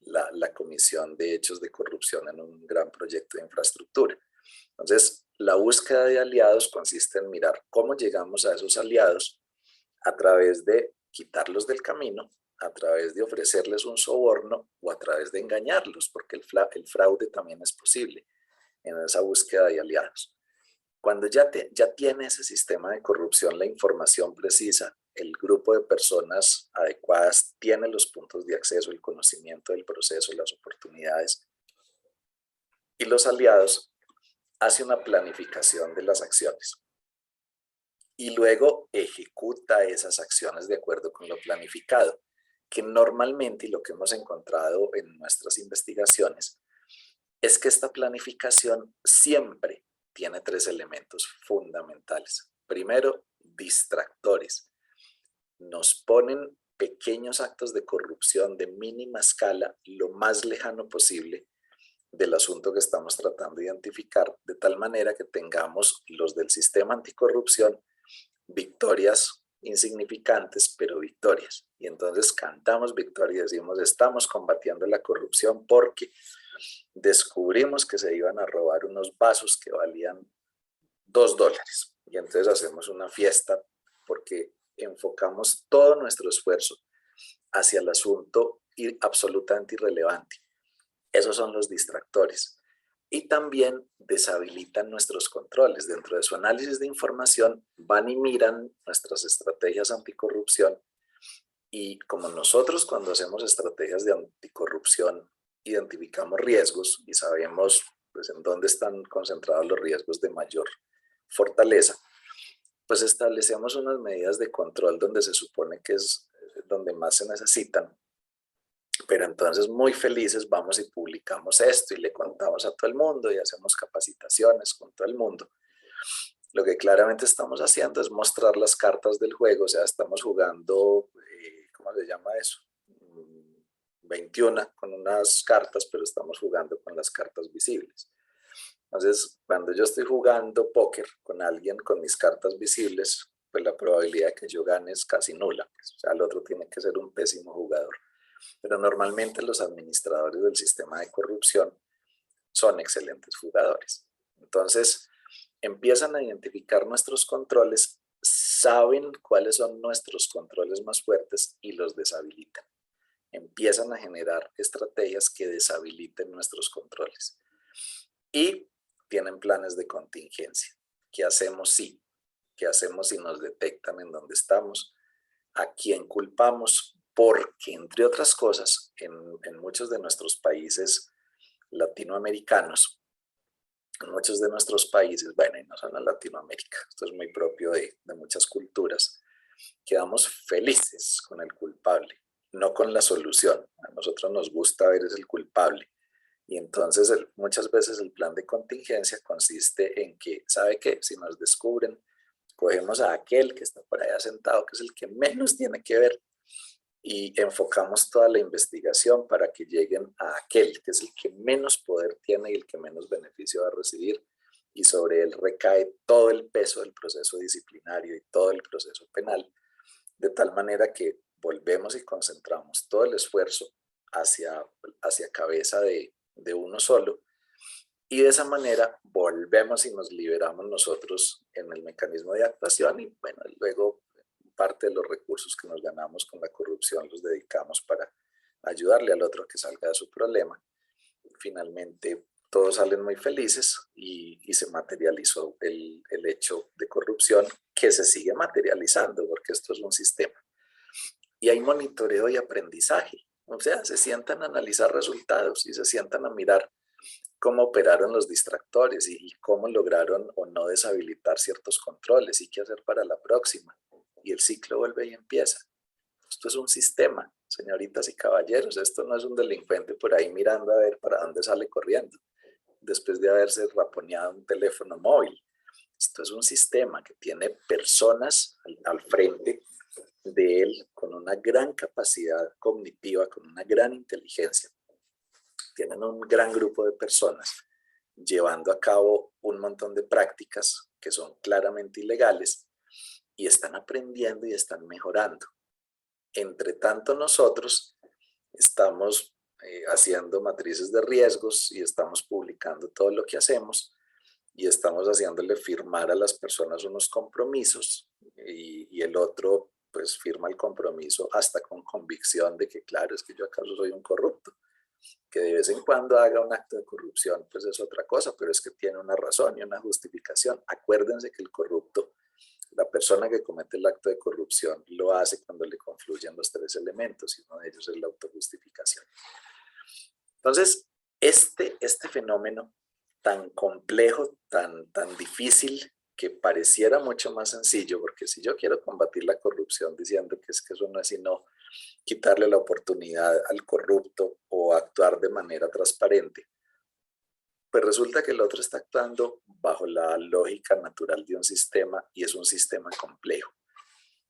la comisión de hechos de corrupción en un gran proyecto de infraestructura. Entonces, la búsqueda de aliados consiste en mirar cómo llegamos a esos aliados a través de quitarlos del camino, a través de ofrecerles un soborno o a través de engañarlos, porque el fraude también es posible en esa búsqueda de aliados. Cuando ya tiene ese sistema de corrupción la información precisa, el grupo de personas adecuadas tiene los puntos de acceso, el conocimiento del proceso, las oportunidades, y los aliados hace una planificación de las acciones y luego ejecuta esas acciones de acuerdo con lo planificado, que normalmente, y lo que hemos encontrado en nuestras investigaciones, es que esta planificación siempre tiene tres elementos fundamentales. Primero, distractores. Nos ponen pequeños actos de corrupción de mínima escala lo más lejano posible del asunto que estamos tratando de identificar, de tal manera que tengamos los del sistema anticorrupción victorias insignificantes, pero victorias. Y entonces cantamos victoria y decimos, estamos combatiendo la corrupción porque descubrimos que se iban a robar unos vasos que valían $2. Y entonces hacemos una fiesta porque enfocamos todo nuestro esfuerzo hacia el asunto absolutamente irrelevante. Esos son los distractores. Y también deshabilitan nuestros controles. Dentro de su análisis de información van y miran nuestras estrategias anticorrupción y como nosotros cuando hacemos estrategias de anticorrupción identificamos riesgos y sabemos pues, en dónde están concentrados los riesgos de mayor fortaleza, pues establecemos unas medidas de control donde se supone que es donde más se necesitan. Pero entonces muy felices vamos y publicamos esto y le contamos a todo el mundo y hacemos capacitaciones con todo el mundo. Lo que claramente estamos haciendo es mostrar las cartas del juego, o sea, estamos jugando, ¿cómo se llama eso? 21 con unas cartas, pero estamos jugando con las cartas visibles. Entonces, cuando yo estoy jugando póker con alguien con mis cartas visibles, pues la probabilidad de que yo gane es casi nula. Pues, o sea, el otro tiene que ser un pésimo jugador. Pero normalmente los administradores del sistema de corrupción son excelentes jugadores. Entonces, empiezan a identificar nuestros controles, saben cuáles son nuestros controles más fuertes y los deshabilitan. Empiezan a generar estrategias que deshabiliten nuestros controles. Y tienen planes de contingencia. ¿Qué hacemos si? ¿Qué hacemos si nos detectan en donde estamos? ¿A quién culpamos? Porque, entre otras cosas, en muchos de nuestros países latinoamericanos, en muchos de nuestros países, bueno, y no solo en Latinoamérica, esto es muy propio de muchas culturas, quedamos felices con el culpable, no con la solución. A nosotros nos gusta ver es el culpable. Y entonces muchas veces el plan de contingencia consiste en que, ¿sabe qué? Si nos descubren, cogemos a aquel que está por allá sentado, que es el que menos tiene que ver, y enfocamos toda la investigación para que lleguen a aquel que es el que menos poder tiene y el que menos beneficio va a recibir, y sobre él recae todo el peso del proceso disciplinario y todo el proceso penal, de tal manera que volvemos y concentramos todo el esfuerzo hacia cabeza de uno solo, y de esa manera volvemos y nos liberamos nosotros en el mecanismo de actuación, y bueno, luego parte de los recursos que nos ganamos con la corrupción los dedicamos para ayudarle al otro a que salga de su problema. Finalmente todos salen muy felices y se materializó el hecho de corrupción, que se sigue materializando porque esto es un sistema. Y hay monitoreo y aprendizaje, o sea, se sientan a analizar resultados y se sientan a mirar cómo operaron los distractores y cómo lograron o no deshabilitar ciertos controles y qué hacer para la próxima. Y el ciclo vuelve y empieza. Esto es un sistema, señoritas y caballeros. Esto no es un delincuente por ahí mirando a ver para dónde sale corriendo después de haberse raponeado un teléfono móvil. Esto es un sistema que tiene personas al frente de él con una gran capacidad cognitiva, con una gran inteligencia. Tienen un gran grupo de personas llevando a cabo un montón de prácticas que son claramente ilegales y están aprendiendo y están mejorando. Entre tanto, nosotros estamos haciendo matrices de riesgos y estamos publicando todo lo que hacemos y estamos haciéndole firmar a las personas unos compromisos y el otro pues firma el compromiso hasta con convicción de que claro, es que yo acaso soy un corrupto. Que de vez en cuando haga un acto de corrupción, pues es otra cosa, pero es que tiene una razón y una justificación. Acuérdense que el corrupto, la persona que comete el acto de corrupción, lo hace cuando le confluyen los tres elementos y uno de ellos es la autojustificación. Entonces, este fenómeno tan complejo, tan difícil, que pareciera mucho más sencillo, porque si yo quiero combatir la corrupción diciendo que es que eso no es sino quitarle la oportunidad al corrupto o actuar de manera transparente, pues resulta que el otro está actuando bajo la lógica natural de un sistema y es un sistema complejo.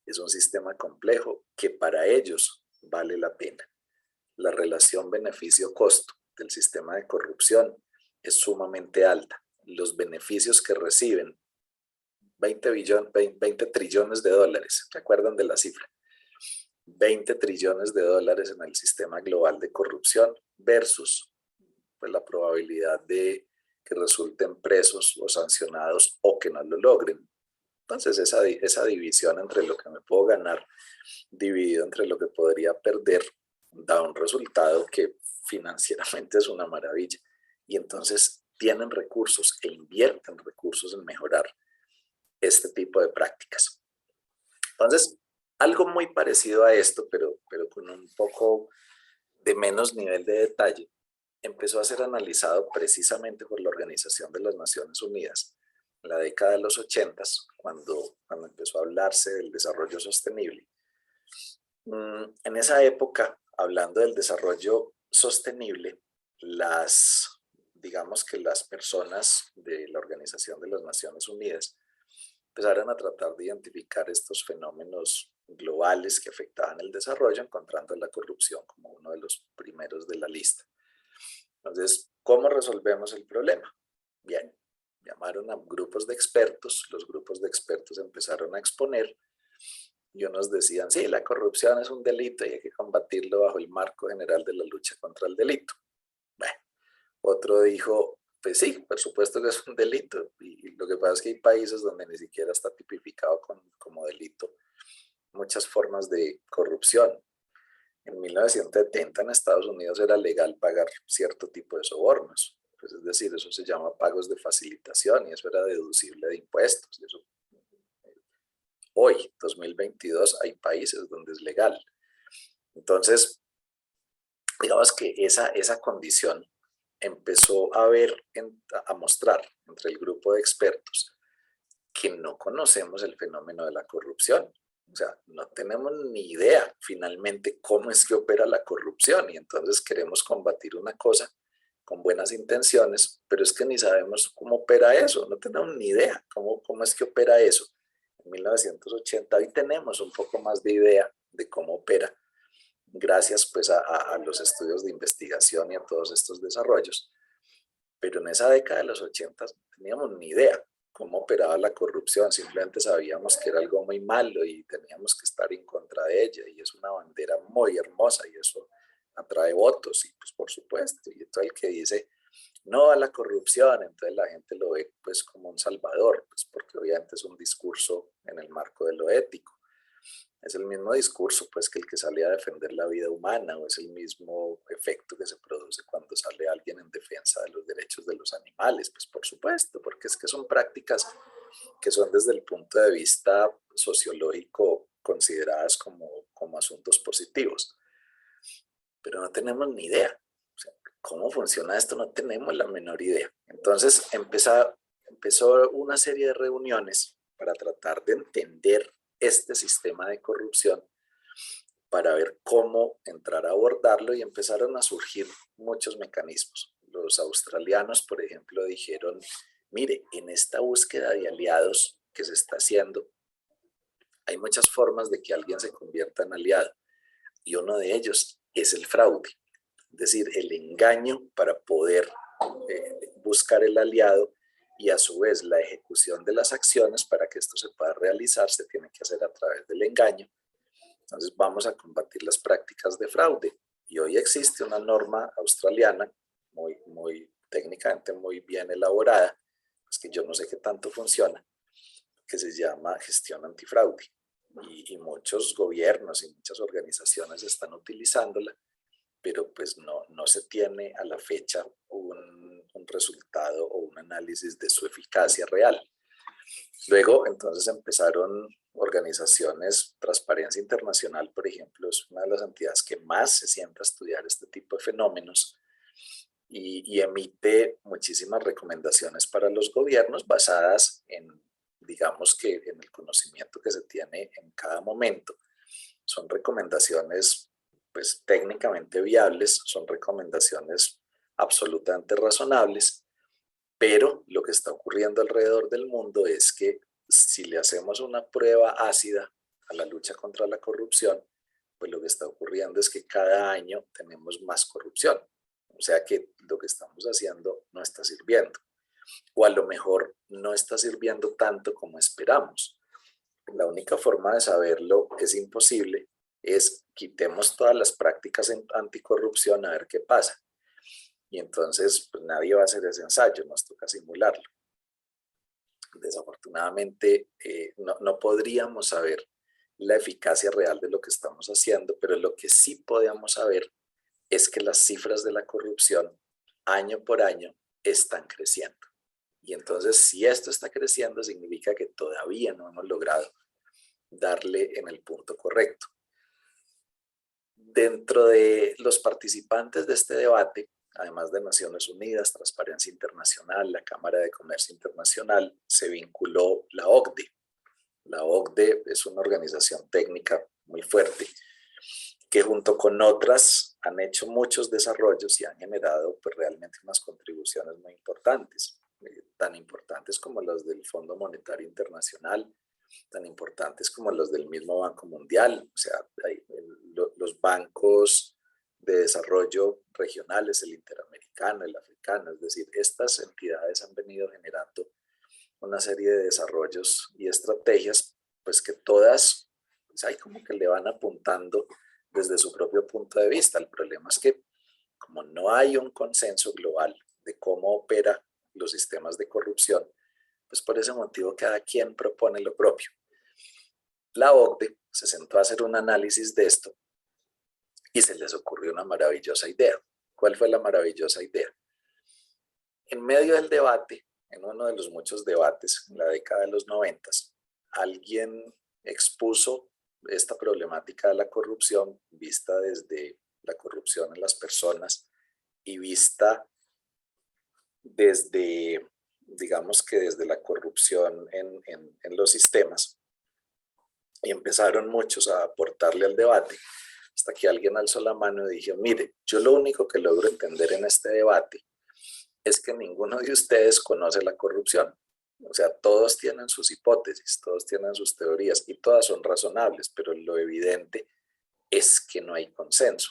Es un sistema complejo que para ellos vale la pena. La relación beneficio-costo del sistema de corrupción es sumamente alta. Los beneficios que reciben, 20 trillones de dólares, ¿se acuerdan de la cifra? 20 trillones de dólares en el sistema global de corrupción versus pues, la probabilidad de que resulten presos o sancionados o que no lo logren. Entonces esa división entre lo que me puedo ganar dividido entre lo que podría perder da un resultado que financieramente es una maravilla. Y entonces tienen recursos e invierten recursos en mejorar este tipo de prácticas. Entonces, algo muy parecido a esto, pero con un poco de menos nivel de detalle, empezó a ser analizado precisamente por la Organización de las Naciones Unidas en la década de los 80, cuando empezó a hablarse del desarrollo sostenible. En esa época, hablando del desarrollo sostenible, digamos que las personas de la Organización de las Naciones Unidas empezaron a tratar de identificar estos fenómenos globales que afectaban el desarrollo, encontrando la corrupción como uno de los primeros de la lista. Entonces, ¿cómo resolvemos el problema? Bien, llamaron a grupos de expertos, los grupos de expertos empezaron a exponer y unos decían, sí, la corrupción es un delito y hay que combatirlo bajo el marco general de la lucha contra el delito. Bueno, otro dijo, pues sí, por supuesto que es un delito, y lo que pasa es que hay países donde ni siquiera está tipificado como delito muchas formas de corrupción. En 1970 en Estados Unidos era legal pagar cierto tipo de sobornos, pues es decir, eso se llama pagos de facilitación y eso era deducible de impuestos. Y eso, hoy, 2022, hay países donde es legal. Entonces, digamos que esa condición empezó a mostrar entre el grupo de expertos que no conocemos el fenómeno de la corrupción. O sea, no tenemos ni idea finalmente cómo es que opera la corrupción y entonces queremos combatir una cosa con buenas intenciones, pero es que ni sabemos cómo opera eso, no tenemos ni idea cómo es que opera eso. En 1980 hoy tenemos un poco más de idea de cómo opera, gracias pues a los estudios de investigación y a todos estos desarrollos. Pero en esa década de los 80 no teníamos ni idea cómo operaba la corrupción, simplemente sabíamos que era algo muy malo y teníamos que estar en contra de ella, y es una bandera muy hermosa y eso atrae votos, y pues por supuesto, y todo el que dice no a la corrupción, entonces la gente lo ve pues como un salvador, pues porque obviamente es un discurso en el marco de lo ético. Es el mismo discurso pues que el que sale a defender la vida humana, o es el mismo efecto que se produce cuando sale alguien en defensa de los derechos de los animales, pues por supuesto, porque es que son prácticas que son desde el punto de vista sociológico consideradas como asuntos positivos. Pero no tenemos ni idea. O sea, ¿cómo funciona esto? No tenemos la menor idea. Entonces empezó una serie de reuniones para tratar de entender este sistema de corrupción, para ver cómo entrar a abordarlo, y empezaron a surgir muchos mecanismos. Los australianos, por ejemplo, dijeron, mire, en esta búsqueda de aliados que se está haciendo, hay muchas formas de que alguien se convierta en aliado, y uno de ellos es el fraude, es decir, el engaño para poder buscar el aliado, y a su vez la ejecución de las acciones para que esto se pueda realizar se tiene que hacer a través del engaño. Entonces vamos a combatir las prácticas de fraude, y hoy existe una norma australiana muy técnicamente muy bien elaborada, pues que yo no sé qué tanto funciona, que se llama gestión antifraude, y muchos gobiernos y muchas organizaciones están utilizándola, pero pues no se tiene a la fecha un resultado o un análisis de su eficacia real. Luego, entonces empezaron organizaciones, Transparencia Internacional, por ejemplo, es una de las entidades que más se sienta a estudiar este tipo de fenómenos, y emite muchísimas recomendaciones para los gobiernos basadas en, digamos que en el conocimiento que se tiene en cada momento. Son recomendaciones pues técnicamente viables, son recomendaciones absolutamente razonables, pero lo que está ocurriendo alrededor del mundo es que si le hacemos una prueba ácida a la lucha contra la corrupción, pues lo que está ocurriendo es que cada año tenemos más corrupción. O sea que lo que estamos haciendo no está sirviendo, o a lo mejor no está sirviendo tanto como esperamos. La única forma de saberlo, es imposible, es quitemos todas las prácticas anticorrupción a ver qué pasa. Y entonces pues nadie va a hacer ese ensayo, nos toca simularlo. Desafortunadamente no podríamos saber la eficacia real de lo que estamos haciendo, pero lo que sí podemos saber es que las cifras de la corrupción año por año están creciendo. Y entonces si esto está creciendo significa que todavía no hemos logrado darle en el punto correcto. Dentro de los participantes de este debate además de Naciones Unidas, Transparencia Internacional, la Cámara de Comercio Internacional, se vinculó la OCDE. La OCDE es una organización técnica muy fuerte que junto con otras han hecho muchos desarrollos y han generado pues, realmente unas contribuciones muy importantes, tan importantes como las del Fondo Monetario Internacional, tan importantes como los del mismo Banco Mundial. O sea, los bancos de desarrollo regionales, el interamericano, el africano, es decir, estas entidades han venido generando una serie de desarrollos y estrategias, pues que todas, pues hay como que le van apuntando desde su propio punto de vista. El problema es que como no hay un consenso global de cómo opera los sistemas de corrupción, pues por ese motivo cada quien propone lo propio. La OCDE se sentó a hacer un análisis de esto y se les ocurrió una maravillosa idea. ¿Cuál fue la maravillosa idea? En medio del debate, en uno de los muchos debates en la década de los 90, alguien expuso esta problemática de la corrupción vista desde la corrupción en las personas y vista desde, digamos que desde la corrupción en los sistemas. Y empezaron muchos a aportarle al debate, hasta que alguien alzó la mano y dijo, mire, yo lo único que logro entender en este debate es que ninguno de ustedes conoce la corrupción. O sea, todos tienen sus hipótesis, todos tienen sus teorías y todas son razonables, pero lo evidente es que no hay consenso.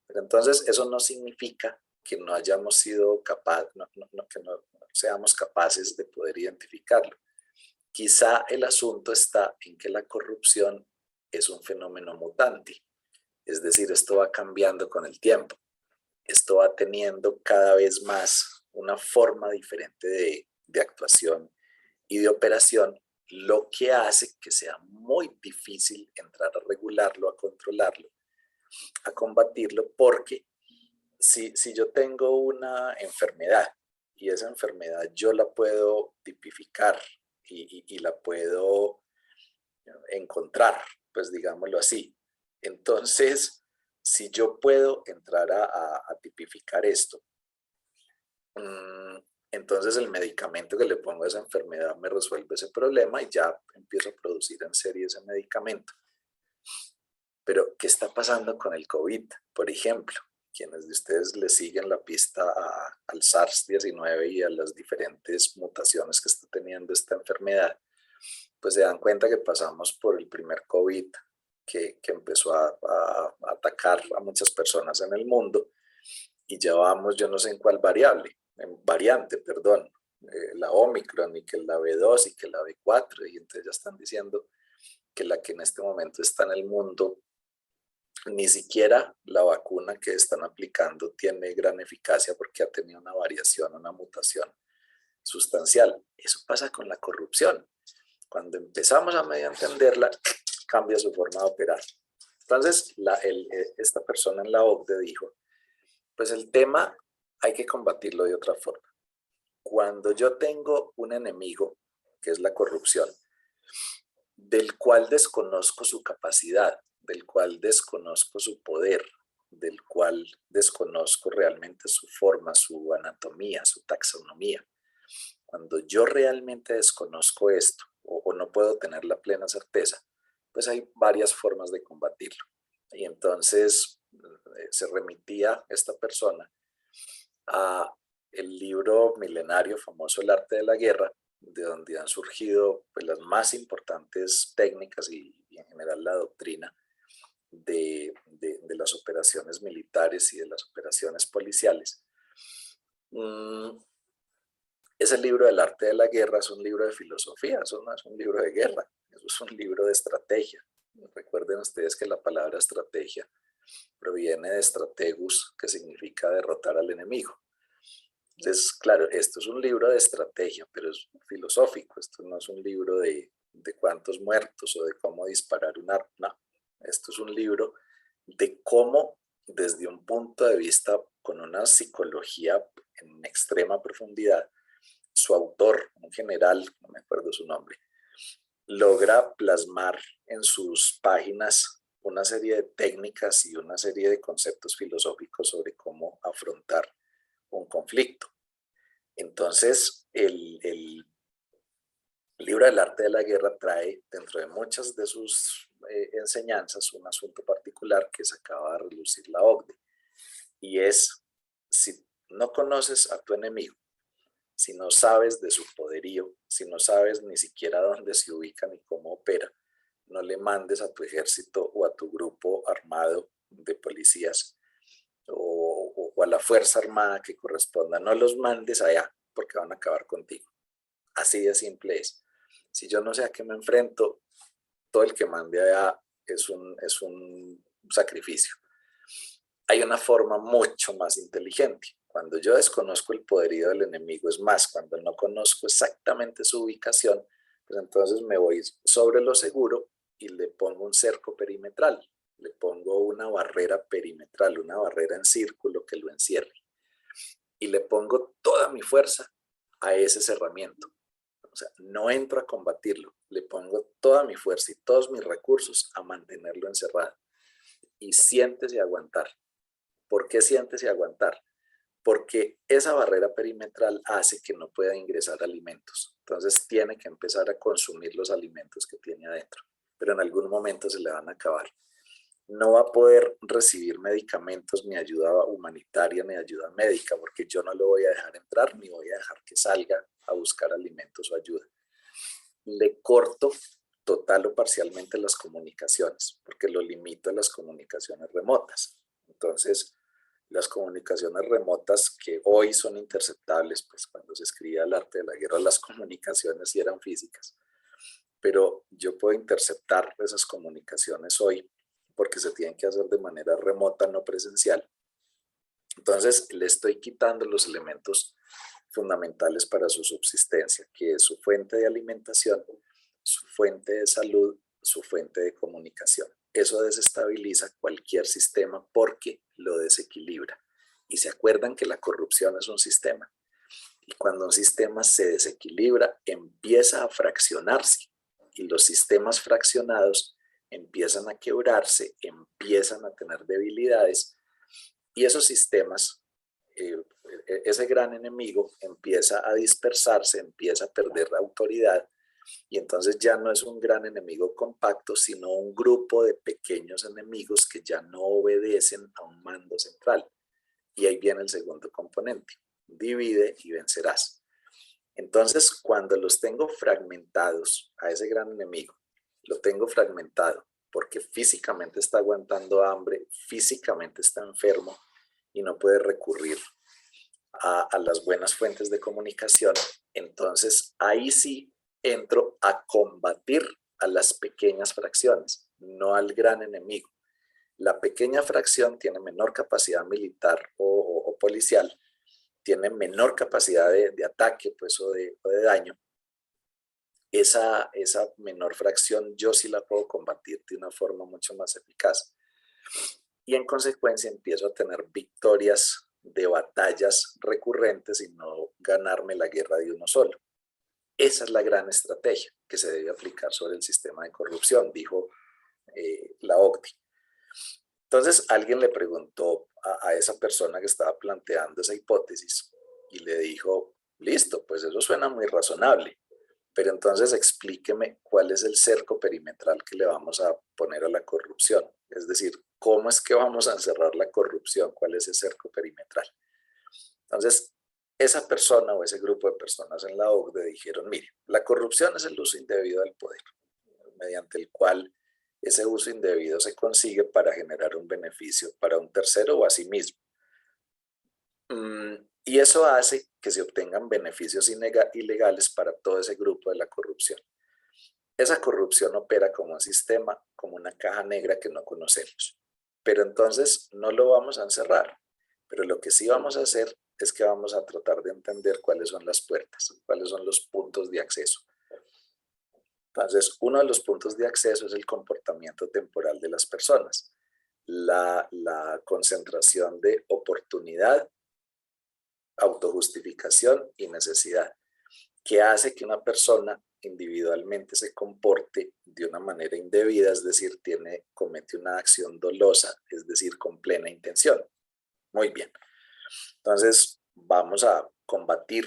Pero entonces eso no significa que no hayamos sido capaces, que no seamos capaces de poder identificarlo. Quizá el asunto está en que la corrupción es un fenómeno mutante, es decir, esto va cambiando con el tiempo, esto va teniendo cada vez más una forma diferente de actuación y de operación, lo que hace que sea muy difícil entrar a regularlo, a controlarlo, a combatirlo, porque si yo tengo una enfermedad y esa enfermedad yo la puedo tipificar y la puedo encontrar, pues digámoslo así. Entonces, si yo puedo entrar a tipificar esto, entonces el medicamento que le pongo a esa enfermedad me resuelve ese problema y ya empiezo a producir en serie ese medicamento. Pero, ¿qué está pasando con el COVID, por ejemplo? Quienes de ustedes le siguen la pista al SARS-19 y a las diferentes mutaciones que está teniendo esta enfermedad, pues se dan cuenta que pasamos por el primer COVID que empezó a atacar a muchas personas en el mundo y ya vamos, yo no sé en cuál variante, perdón, la Omicron y que la B2 y que la B4, y entonces ya están diciendo que la que en este momento está en el mundo, ni siquiera la vacuna que están aplicando tiene gran eficacia porque ha tenido una variación, una mutación sustancial. Eso pasa con la corrupción. Cuando empezamos a medio entenderla, cambia su forma de operar. Entonces, esta persona en la OCDE dijo, pues el tema hay que combatirlo de otra forma. Cuando yo tengo un enemigo, que es la corrupción, del cual desconozco su capacidad, del cual desconozco su poder, del cual desconozco realmente su forma, su anatomía, su taxonomía. Cuando yo realmente desconozco esto o no puedo tener la plena certeza, pues hay varias formas de combatirlo. Y entonces se remitía esta persona a el libro milenario famoso El arte de la guerra, de donde han surgido pues, las más importantes técnicas y en general la doctrina de las operaciones militares y de las operaciones policiales. Ese libro del arte de la guerra es un libro de filosofía, eso no es un libro de guerra, eso es un libro de estrategia. Recuerden ustedes que la palabra estrategia proviene de strategus, que significa derrotar al enemigo. Entonces, claro, esto es un libro de estrategia, pero es filosófico, esto no es un libro de cuántos muertos o de cómo disparar un arma, no. Esto es un libro de cómo, desde un punto de vista con una psicología en extrema profundidad, su autor, un general, no me acuerdo su nombre, logra plasmar en sus páginas una serie de técnicas y una serie de conceptos filosóficos sobre cómo afrontar un conflicto. Entonces, el libro del arte de la guerra trae dentro de muchas de sus enseñanzas un asunto particular que se acaba de relucir la OCDE, y es: si no conoces a tu enemigo, si no sabes de su poderío, si no sabes ni siquiera dónde se ubica ni cómo opera, no le mandes a tu ejército o a tu grupo armado de policías o a la fuerza armada que corresponda, no los mandes allá porque van a acabar contigo. Así de simple es. Si yo no sé a qué me enfrento, todo el que mande allá es un sacrificio. Hay una forma mucho más inteligente. Cuando yo desconozco el poderío del enemigo, es más, cuando no conozco exactamente su ubicación, pues entonces me voy sobre lo seguro y le pongo un cerco perimetral, le pongo una barrera perimetral, una barrera en círculo que lo encierre. Y le pongo toda mi fuerza a ese cerramiento. O sea, no entro a combatirlo, le pongo toda mi fuerza y todos mis recursos a mantenerlo encerrado. Y siéntese y aguantar. ¿Por qué siéntese y aguantar? Porque esa barrera perimetral hace que no pueda ingresar alimentos. Entonces tiene que empezar a consumir los alimentos que tiene adentro, pero en algún momento se le van a acabar. No va a poder recibir medicamentos, ni ayuda humanitaria, ni ayuda médica, porque yo no lo voy a dejar entrar, ni voy a dejar que salga a buscar alimentos o ayuda. Le corto total o parcialmente las comunicaciones, porque lo limito a las comunicaciones remotas. Entonces, las comunicaciones remotas que hoy son interceptables, pues cuando se escribía el arte de la guerra, las comunicaciones sí eran físicas, pero yo puedo interceptar esas comunicaciones hoy porque se tienen que hacer de manera remota, no presencial. Entonces, le estoy quitando los elementos fundamentales para su subsistencia, que es su fuente de alimentación, su fuente de salud, su fuente de comunicación. Eso desestabiliza cualquier sistema porque lo desequilibra. Y se acuerdan que la corrupción es un sistema. Y cuando un sistema se desequilibra, empieza a fraccionarse. Y los sistemas fraccionados empiezan a quebrarse, empiezan a tener debilidades. Y esos sistemas, ese gran enemigo empieza a dispersarse, empieza a perder la autoridad, y entonces ya no es un gran enemigo compacto, sino un grupo de pequeños enemigos que ya no obedecen a un mando central. Y ahí viene el segundo componente: divide y vencerás. Entonces, cuando los tengo fragmentados a ese gran enemigo, lo tengo fragmentado porque físicamente está aguantando hambre, físicamente está enfermo y no puede recurrir a las buenas fuentes de comunicación, entonces ahí sí entro a combatir a las pequeñas fracciones, no al gran enemigo. La pequeña fracción tiene menor capacidad militar o policial, tiene menor capacidad de ataque pues, o de daño. Esa menor fracción yo sí la puedo combatir de una forma mucho más eficaz. Y en consecuencia empiezo a tener victorias de batallas recurrentes y no ganarme la guerra de uno solo. Esa es la gran estrategia que se debe aplicar sobre el sistema de corrupción, dijo la OCDE. Entonces alguien le preguntó a esa persona que estaba planteando esa hipótesis y le dijo: listo, pues eso suena muy razonable, pero entonces explíqueme cuál es el cerco perimetral que le vamos a poner a la corrupción. Es decir, ¿cómo es que vamos a encerrar la corrupción? ¿Cuál es ese cerco perimetral? Entonces, esa persona o ese grupo de personas en la OCDE dijeron: mire, la corrupción es el uso indebido del poder, mediante el cual ese uso indebido se consigue para generar un beneficio para un tercero o a sí mismo. Y eso hace que se obtengan beneficios ilegales para todo ese grupo de la corrupción. Esa corrupción opera como un sistema, como una caja negra que no conocemos. Pero entonces no lo vamos a encerrar. Pero lo que sí vamos a hacer es que vamos a tratar de entender cuáles son las puertas, cuáles son los puntos de acceso. Entonces, uno de los puntos de acceso es el comportamiento temporal de las personas. La concentración de oportunidad, autojustificación y necesidad, que hace que una persona individualmente se comporte de una manera indebida, es decir, comete una acción dolosa, es decir, con plena intención. Muy bien. Entonces, vamos a combatir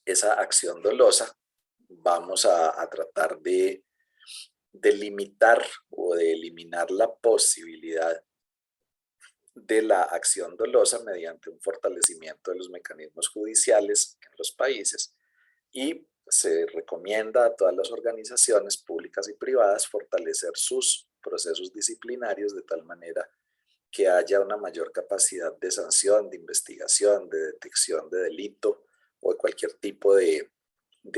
esa acción dolosa, vamos a tratar de limitar o de eliminar la posibilidad de la acción dolosa mediante un fortalecimiento de los mecanismos judiciales en los países, y se recomienda a todas las organizaciones públicas y privadas fortalecer sus procesos disciplinarios de tal manera que haya una mayor capacidad de sanción, de investigación, de detección de delito o de cualquier tipo de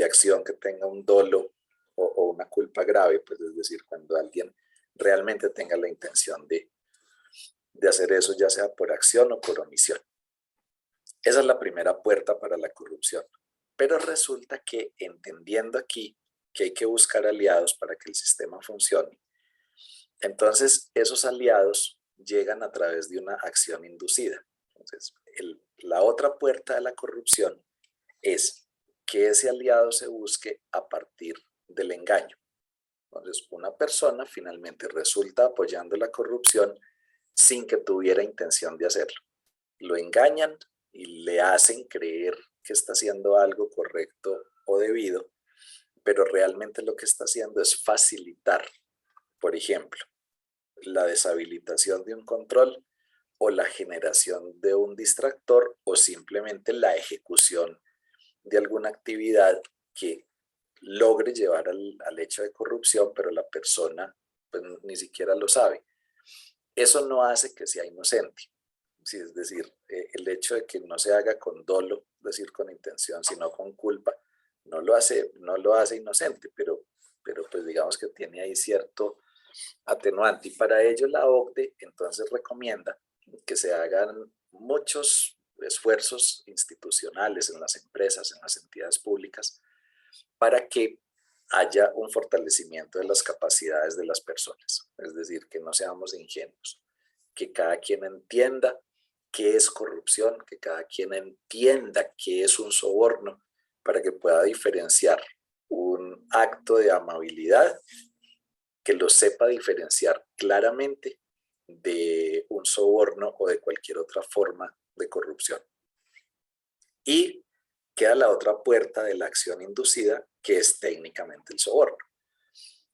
acción que tenga un dolo o una culpa grave, pues es decir, cuando alguien realmente tenga la intención de hacer eso, ya sea por acción o por omisión. Esa es la primera puerta para la corrupción. Pero resulta que, entendiendo aquí que hay que buscar aliados para que el sistema funcione, entonces esos aliados llegan a través de una acción inducida. Entonces, la otra puerta de la corrupción es que ese aliado se busque a partir del engaño. Entonces, una persona finalmente resulta apoyando la corrupción sin que tuviera intención de hacerlo. Lo engañan y le hacen creer que está haciendo algo correcto o debido, pero realmente lo que está haciendo es facilitar, por ejemplo, la deshabilitación de un control o la generación de un distractor o simplemente la ejecución de alguna actividad que logre llevar al hecho de corrupción, pero la persona pues, ni siquiera lo sabe. Eso no hace que sea inocente. Sí, es decir, el hecho de que no se haga con dolo, es decir, con intención, sino con culpa, no lo hace inocente, pero pues digamos que tiene ahí cierto atenuante. Y para ello la OCDE entonces recomienda que se hagan muchos esfuerzos institucionales en las empresas, en las entidades públicas, para que haya un fortalecimiento de las capacidades de las personas. Es decir, que no seamos ingenuos, que cada quien entienda qué es corrupción, que cada quien entienda qué es un soborno, para que pueda diferenciar un acto de amabilidad, que lo sepa diferenciar claramente de un soborno o de cualquier otra forma de corrupción. Y queda la otra puerta de la acción inducida, que es técnicamente el soborno.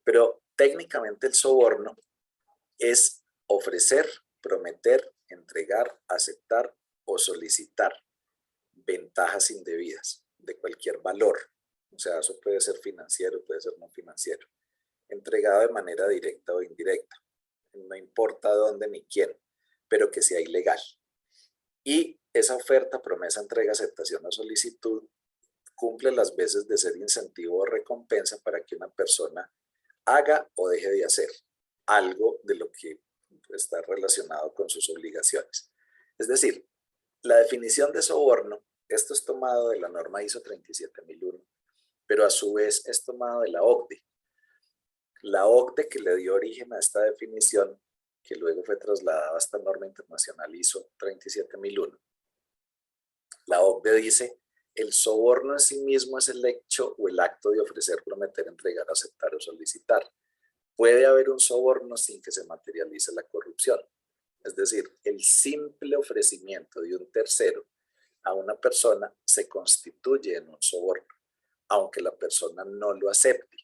Pero técnicamente el soborno es ofrecer, prometer, entregar, aceptar o solicitar ventajas indebidas de cualquier valor. O sea, eso puede ser financiero, puede ser no financiero, entregado de manera directa o indirecta. No importa dónde ni quién, pero que sea ilegal. Y esa oferta, promesa, entrega, aceptación o solicitud cumple las veces de ser incentivo o recompensa para que una persona haga o deje de hacer algo de lo que está relacionado con sus obligaciones. Es decir, la definición de soborno, esto es tomado de la norma ISO 37001, pero a su vez es tomado de la OCDE. La OCDE, que le dio origen a esta definición, que luego fue trasladada a esta norma internacional ISO 37001. La OCDE dice: el soborno en sí mismo es el hecho o el acto de ofrecer, prometer, entregar, aceptar o solicitar. Puede haber un soborno sin que se materialice la corrupción. Es decir, el simple ofrecimiento de un tercero a una persona se constituye en un soborno, aunque la persona no lo acepte,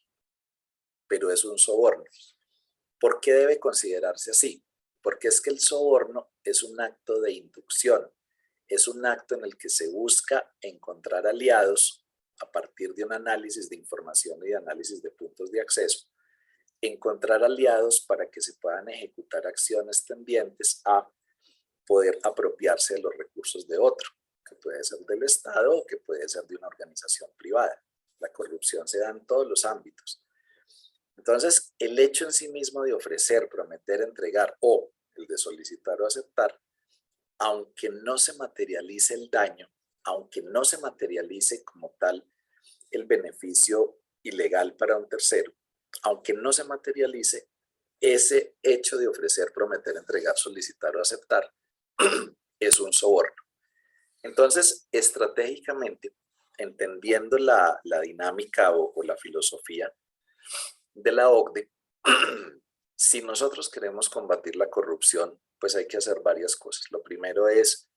pero es un soborno. ¿Por qué debe considerarse así? Porque es que el soborno es un acto de inducción, es un acto en el que se busca encontrar aliados a partir de un análisis de información y de análisis de puntos de acceso, encontrar aliados para que se puedan ejecutar acciones tendientes a poder apropiarse de los recursos de otro, que puede ser del Estado o que puede ser de una organización privada. La corrupción se da en todos los ámbitos. Entonces, el hecho en sí mismo de ofrecer, prometer, entregar o el de solicitar o aceptar, aunque no se materialice el daño, aunque no se materialice como tal el beneficio ilegal para un tercero, aunque no se materialice ese hecho de ofrecer, prometer, entregar, solicitar o aceptar, es un soborno. Entonces, estratégicamente, entendiendo la dinámica o la filosofía de la OCDE, si nosotros queremos combatir la corrupción, pues hay que hacer varias cosas. Lo primero es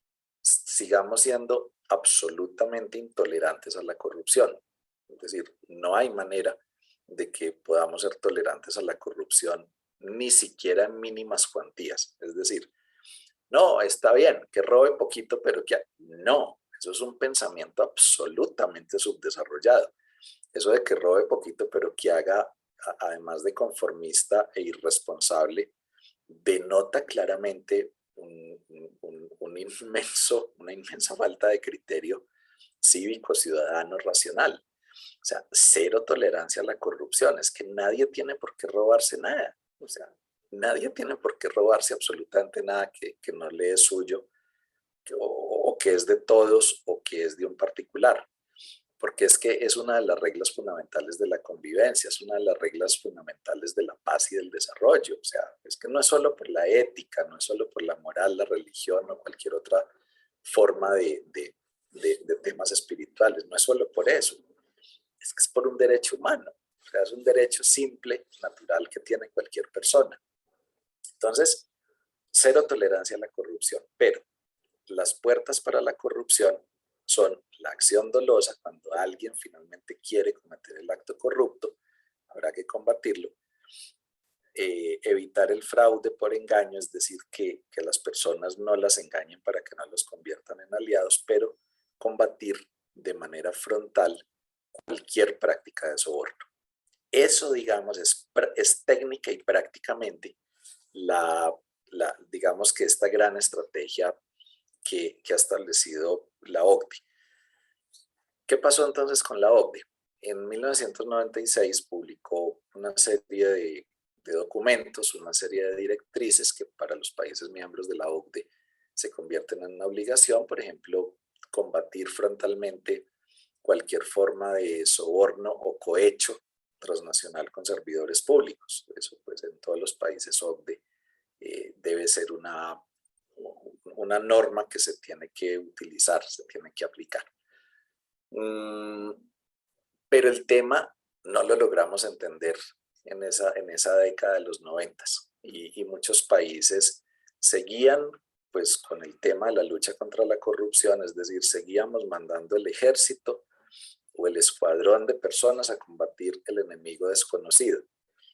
sigamos siendo absolutamente intolerantes a la corrupción. Es decir, no hay manera de que podamos ser tolerantes a la corrupción, ni siquiera en mínimas cuantías. Es decir, no, está bien, que robe poquito, pero que... No, eso es un pensamiento absolutamente subdesarrollado. Eso de que robe poquito, pero que haga, además de conformista e irresponsable, denota claramente una inmensa falta de criterio cívico, ciudadano, racional. O sea, cero tolerancia a la corrupción. Es que nadie tiene por qué robarse nada. O sea, nadie tiene por qué robarse absolutamente nada que no le es suyo, o que es de todos, o que es de un particular. Porque es que es una de las reglas fundamentales de la convivencia, es una de las reglas fundamentales de la paz y del desarrollo. O sea, es que no es solo por la ética, no es solo por la moral, la religión o cualquier otra forma de temas espirituales, no es solo por eso, es que es por un derecho humano. O sea, es un derecho simple, natural, que tiene cualquier persona. Entonces, cero tolerancia a la corrupción, pero las puertas para la corrupción son la acción dolosa. Cuando alguien finalmente quiere cometer el acto corrupto, habrá que combatirlo. Evitar el fraude por engaño, es decir, que las personas no las engañen para que no los conviertan en aliados, pero combatir de manera frontal cualquier práctica de soborno. Eso, digamos, es técnica y prácticamente digamos que esta gran estrategia que ha establecido la OCDE. ¿Qué pasó entonces con la OCDE? En 1996 publicó una serie de documentos, una serie de directrices que para los países miembros de la OCDE se convierten en una obligación. Por ejemplo, combatir frontalmente cualquier forma de soborno o cohecho transnacional con servidores públicos. Eso, pues, en todos los países OCDE debe ser una norma que se tiene que utilizar, se tiene que aplicar. Pero el tema no lo logramos entender en esa década de los 90, y muchos países seguían pues con el tema de la lucha contra la corrupción, es decir, seguíamos mandando el ejército o el escuadrón de personas a combatir el enemigo desconocido.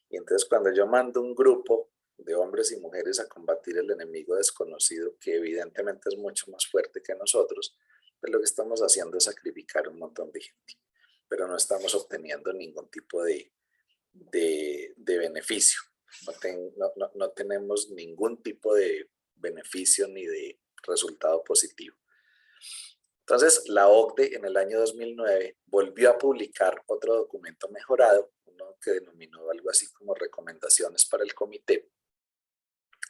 Y entonces cuando yo mando un grupo de hombres y mujeres a combatir el enemigo desconocido, que evidentemente es mucho más fuerte que nosotros, pues lo que estamos haciendo es sacrificar un montón de gente, pero no estamos obteniendo ningún tipo de beneficio. No tenemos ningún tipo de beneficio ni de resultado positivo. Entonces, la OCDE en el año 2009 volvió a publicar otro documento mejorado, uno que denominó algo así como recomendaciones para el comité,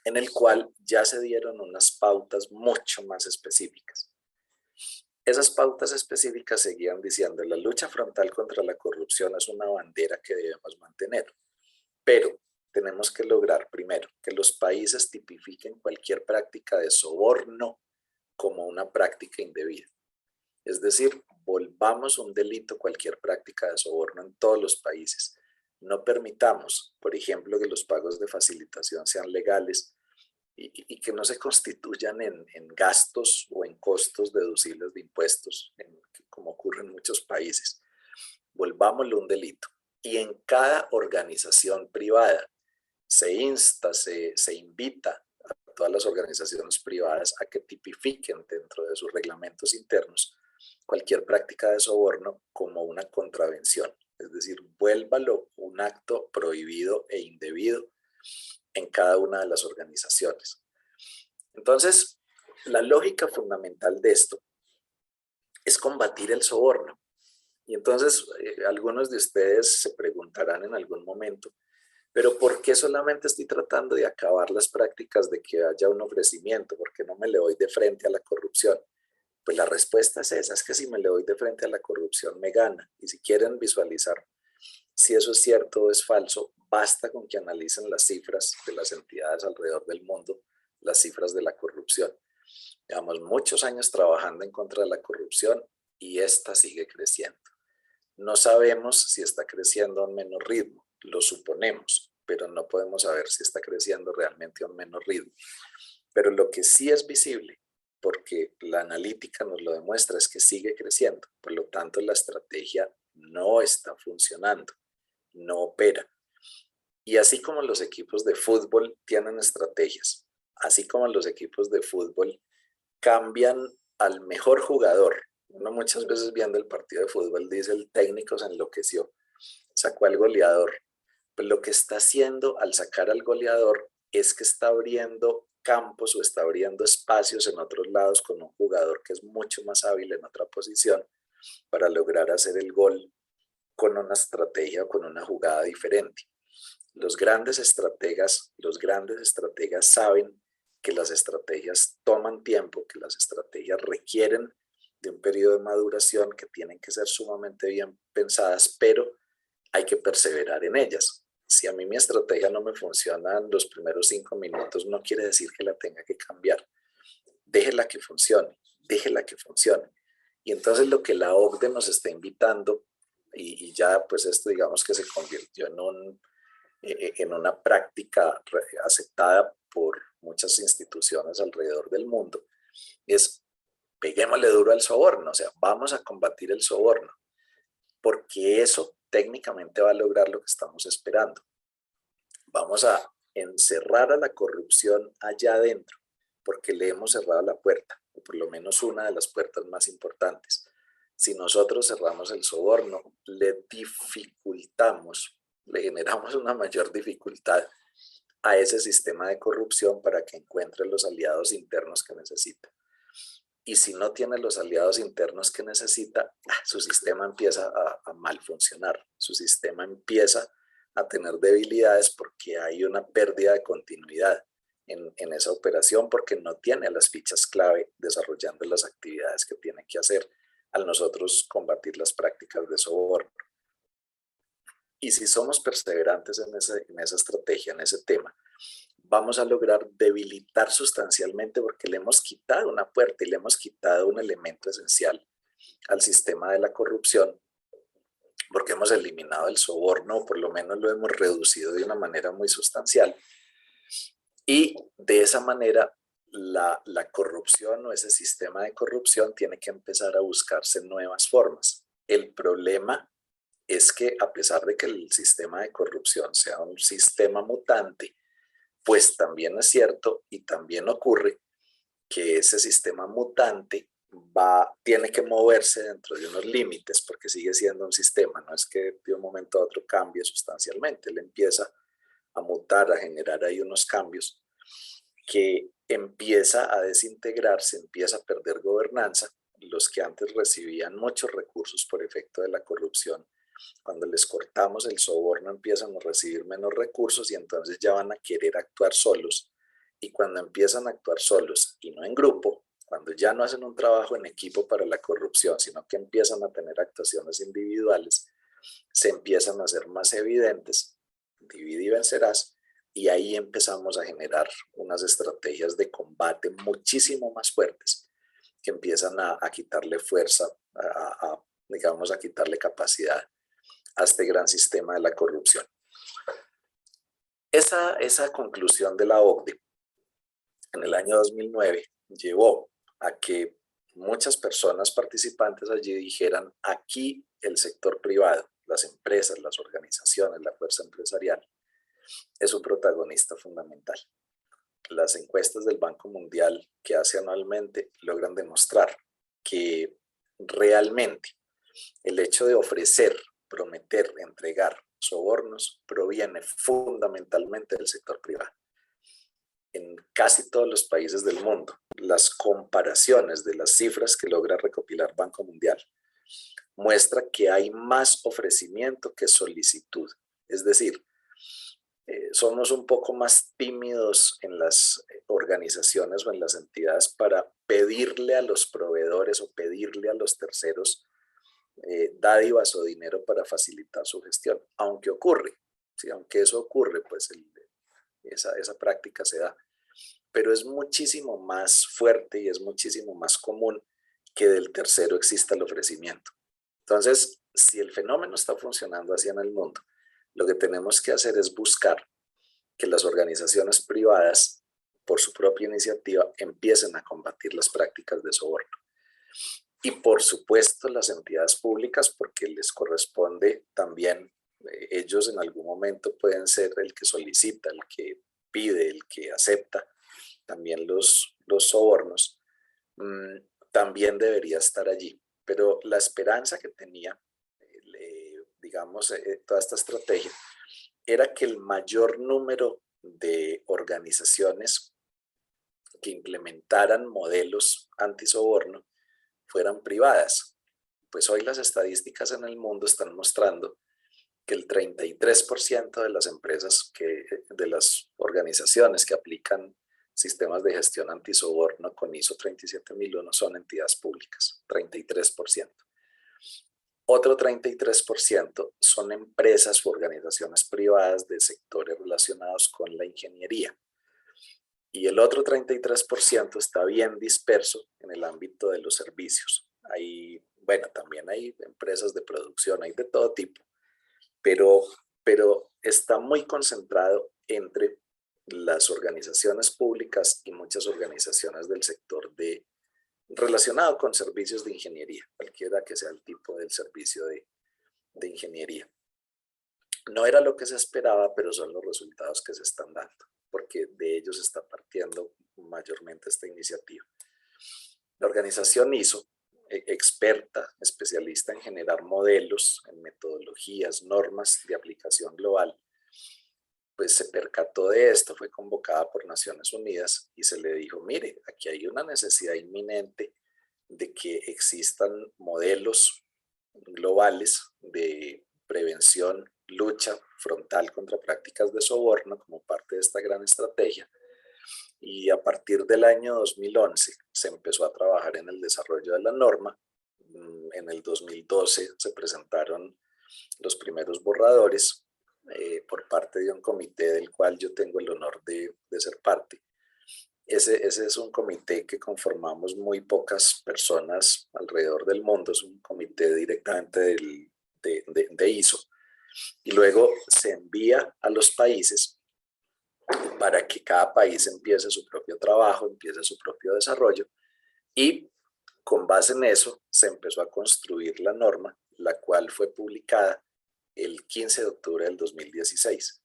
en el cual ya se dieron unas pautas mucho más específicas. Esas pautas específicas seguían diciendo: la lucha frontal contra la corrupción es una bandera que debemos mantener, pero tenemos que lograr primero que los países tipifiquen cualquier práctica de soborno como una práctica indebida. Es decir, volvamos un delito cualquier práctica de soborno en todos los países. No permitamos, por ejemplo, que los pagos de facilitación sean legales y que no se constituyan en gastos o en costos deducibles de impuestos, como ocurre en muchos países. Volvámoslo un delito. Y en cada organización privada se insta, se invita a todas las organizaciones privadas a que tipifiquen dentro de sus reglamentos internos cualquier práctica de soborno como una contravención. Es decir, vuélvalo un acto prohibido e indebido en cada una de las organizaciones. Entonces, la lógica fundamental de esto es combatir el soborno. Y entonces, algunos de ustedes se preguntarán en algún momento: ¿pero por qué solamente estoy tratando de acabar las prácticas de que haya un ofrecimiento? ¿Por qué no me le doy de frente a la corrupción? Pues la respuesta es esa, es que si me le doy de frente a la corrupción me gana. Y si quieren visualizar si eso es cierto o es falso, basta con que analicen las cifras de las entidades alrededor del mundo, las cifras de la corrupción. Llevamos muchos años trabajando en contra de la corrupción y esta sigue creciendo. No sabemos si está creciendo a un menor ritmo, lo suponemos, pero no podemos saber si está creciendo realmente a un menor ritmo. Pero lo que sí es visible porque la analítica nos lo demuestra, es que sigue creciendo. Por lo tanto, la estrategia no está funcionando, no opera. Y así como los equipos de fútbol tienen estrategias, así como los equipos de fútbol cambian al mejor jugador. Uno muchas veces viendo el partido de fútbol dice el técnico se enloqueció, sacó al goleador. Pues lo que está haciendo al sacar al goleador es que está abriendo campos o está abriendo espacios en otros lados con un jugador que es mucho más hábil en otra posición para lograr hacer el gol con una estrategia o con una jugada diferente. Los grandes estrategas saben que las estrategias toman tiempo, que las estrategias requieren de un periodo de maduración, que tienen que ser sumamente bien pensadas, pero hay que perseverar en ellas. Si a mí mi estrategia no me funciona en los primeros 5 minutos, no quiere decir que la tenga que cambiar. Déjela que funcione, déjela que funcione. Y entonces lo que la OCDE nos está invitando, y ya pues esto digamos que se convirtió en una práctica aceptada por muchas instituciones alrededor del mundo, es peguémosle duro al soborno, o sea, vamos a combatir el soborno, porque eso técnicamente va a lograr lo que estamos esperando. Vamos a encerrar a la corrupción allá adentro, porque le hemos cerrado la puerta, o por lo menos una de las puertas más importantes. Si nosotros cerramos el soborno, le dificultamos, le generamos una mayor dificultad a ese sistema de corrupción para que encuentre los aliados internos que necesita. Y si no tiene los aliados internos que necesita, su sistema empieza a mal funcionar, su sistema empieza a tener debilidades porque hay una pérdida de continuidad en esa operación, porque no tiene las fichas clave desarrollando las actividades que tiene que hacer al nosotros combatir las prácticas de soborno. Y si somos perseverantes en esa estrategia, en ese tema, vamos a lograr debilitar sustancialmente, porque le hemos quitado una puerta y le hemos quitado un elemento esencial al sistema de la corrupción, porque hemos eliminado el soborno, o por lo menos lo hemos reducido de una manera muy sustancial. Y de esa manera la corrupción o ese sistema de corrupción tiene que empezar a buscarse nuevas formas. El problema es que a pesar de que el sistema de corrupción sea un sistema mutante, pues también es cierto y también ocurre que ese sistema mutante tiene que moverse dentro de unos límites, porque sigue siendo un sistema, no es que de un momento a otro cambie sustancialmente, él empieza a mutar, a generar ahí unos cambios que empieza a desintegrarse, empieza a perder gobernanza. Los que antes recibían muchos recursos por efecto de la corrupción, cuando les cortamos el soborno empiezan a recibir menos recursos y entonces ya van a querer actuar solos. Y cuando empiezan a actuar solos y no en grupo, cuando ya no hacen un trabajo en equipo para la corrupción, sino que empiezan a tener actuaciones individuales, se empiezan a hacer más evidentes, divide y vencerás, y ahí empezamos a generar unas estrategias de combate muchísimo más fuertes, que empiezan a quitarle fuerza, digamos, a quitarle capacidad a este gran sistema de la corrupción. Esa conclusión de la OCDE en el año 2009 llevó a que muchas personas participantes allí dijeran: aquí el sector privado, las empresas, las organizaciones, la fuerza empresarial, es un protagonista fundamental. Las encuestas del Banco Mundial que hace anualmente logran demostrar que realmente el hecho de ofrecer, prometer, entregar sobornos proviene fundamentalmente del sector privado. En casi todos los países del mundo, las comparaciones de las cifras que logra recopilar Banco Mundial muestra que hay más ofrecimiento que solicitud. Es decir, somos un poco más tímidos en las organizaciones o en las entidades para pedirle a los proveedores o pedirle a los terceros dádivas o dinero para facilitar su gestión, aunque ocurre, ¿sí? Aunque eso ocurre, pues esa práctica se da, pero es muchísimo más fuerte y es muchísimo más común que del tercero exista el ofrecimiento. Entonces, si el fenómeno está funcionando así en el mundo, lo que tenemos que hacer es buscar que las organizaciones privadas por su propia iniciativa, empiecen a combatir las prácticas de soborno. Y por supuesto las entidades públicas, porque les corresponde también, ellos en algún momento pueden ser el que solicita, el que pide, el que acepta también los sobornos, también debería estar allí. Pero la esperanza que tenía, digamos, toda esta estrategia, era que el mayor número de organizaciones que implementaran modelos antisoborno fueran privadas. Pues hoy las estadísticas en el mundo están mostrando que el 33% de las empresas, de las organizaciones que aplican sistemas de gestión antisoborno con ISO 37001 son entidades públicas, 33%. Otro 33% son empresas u organizaciones privadas de sectores relacionados con la ingeniería. Y el otro 33% está bien disperso en el ámbito de los servicios. También hay empresas de producción, hay de todo tipo, pero está muy concentrado entre las organizaciones públicas y muchas organizaciones del sector relacionado con servicios de ingeniería, cualquiera que sea el tipo del servicio de ingeniería. No era lo que se esperaba, pero son los resultados que se están dando, porque de ellos está partiendo mayormente esta iniciativa. La organización ISO, experta, especialista en generar modelos, en metodologías, normas de aplicación global, pues se percató de esto, fue convocada por Naciones Unidas y se le dijo, mire, aquí hay una necesidad inminente de que existan modelos globales de prevención, lucha frontal contra prácticas de soborno como parte de esta gran estrategia. Y a partir del año 2011 se empezó a trabajar en el desarrollo de la norma. En el 2012 se presentaron los primeros borradores por parte de un comité del cual yo tengo el honor de ser parte. Ese es un comité que conformamos muy pocas personas alrededor del mundo, es un comité directamente de ISO. Y luego se envía a los países para que cada país empiece su propio trabajo, empiece su propio desarrollo, y con base en eso se empezó a construir la norma, la cual fue publicada el 15 de octubre del 2016.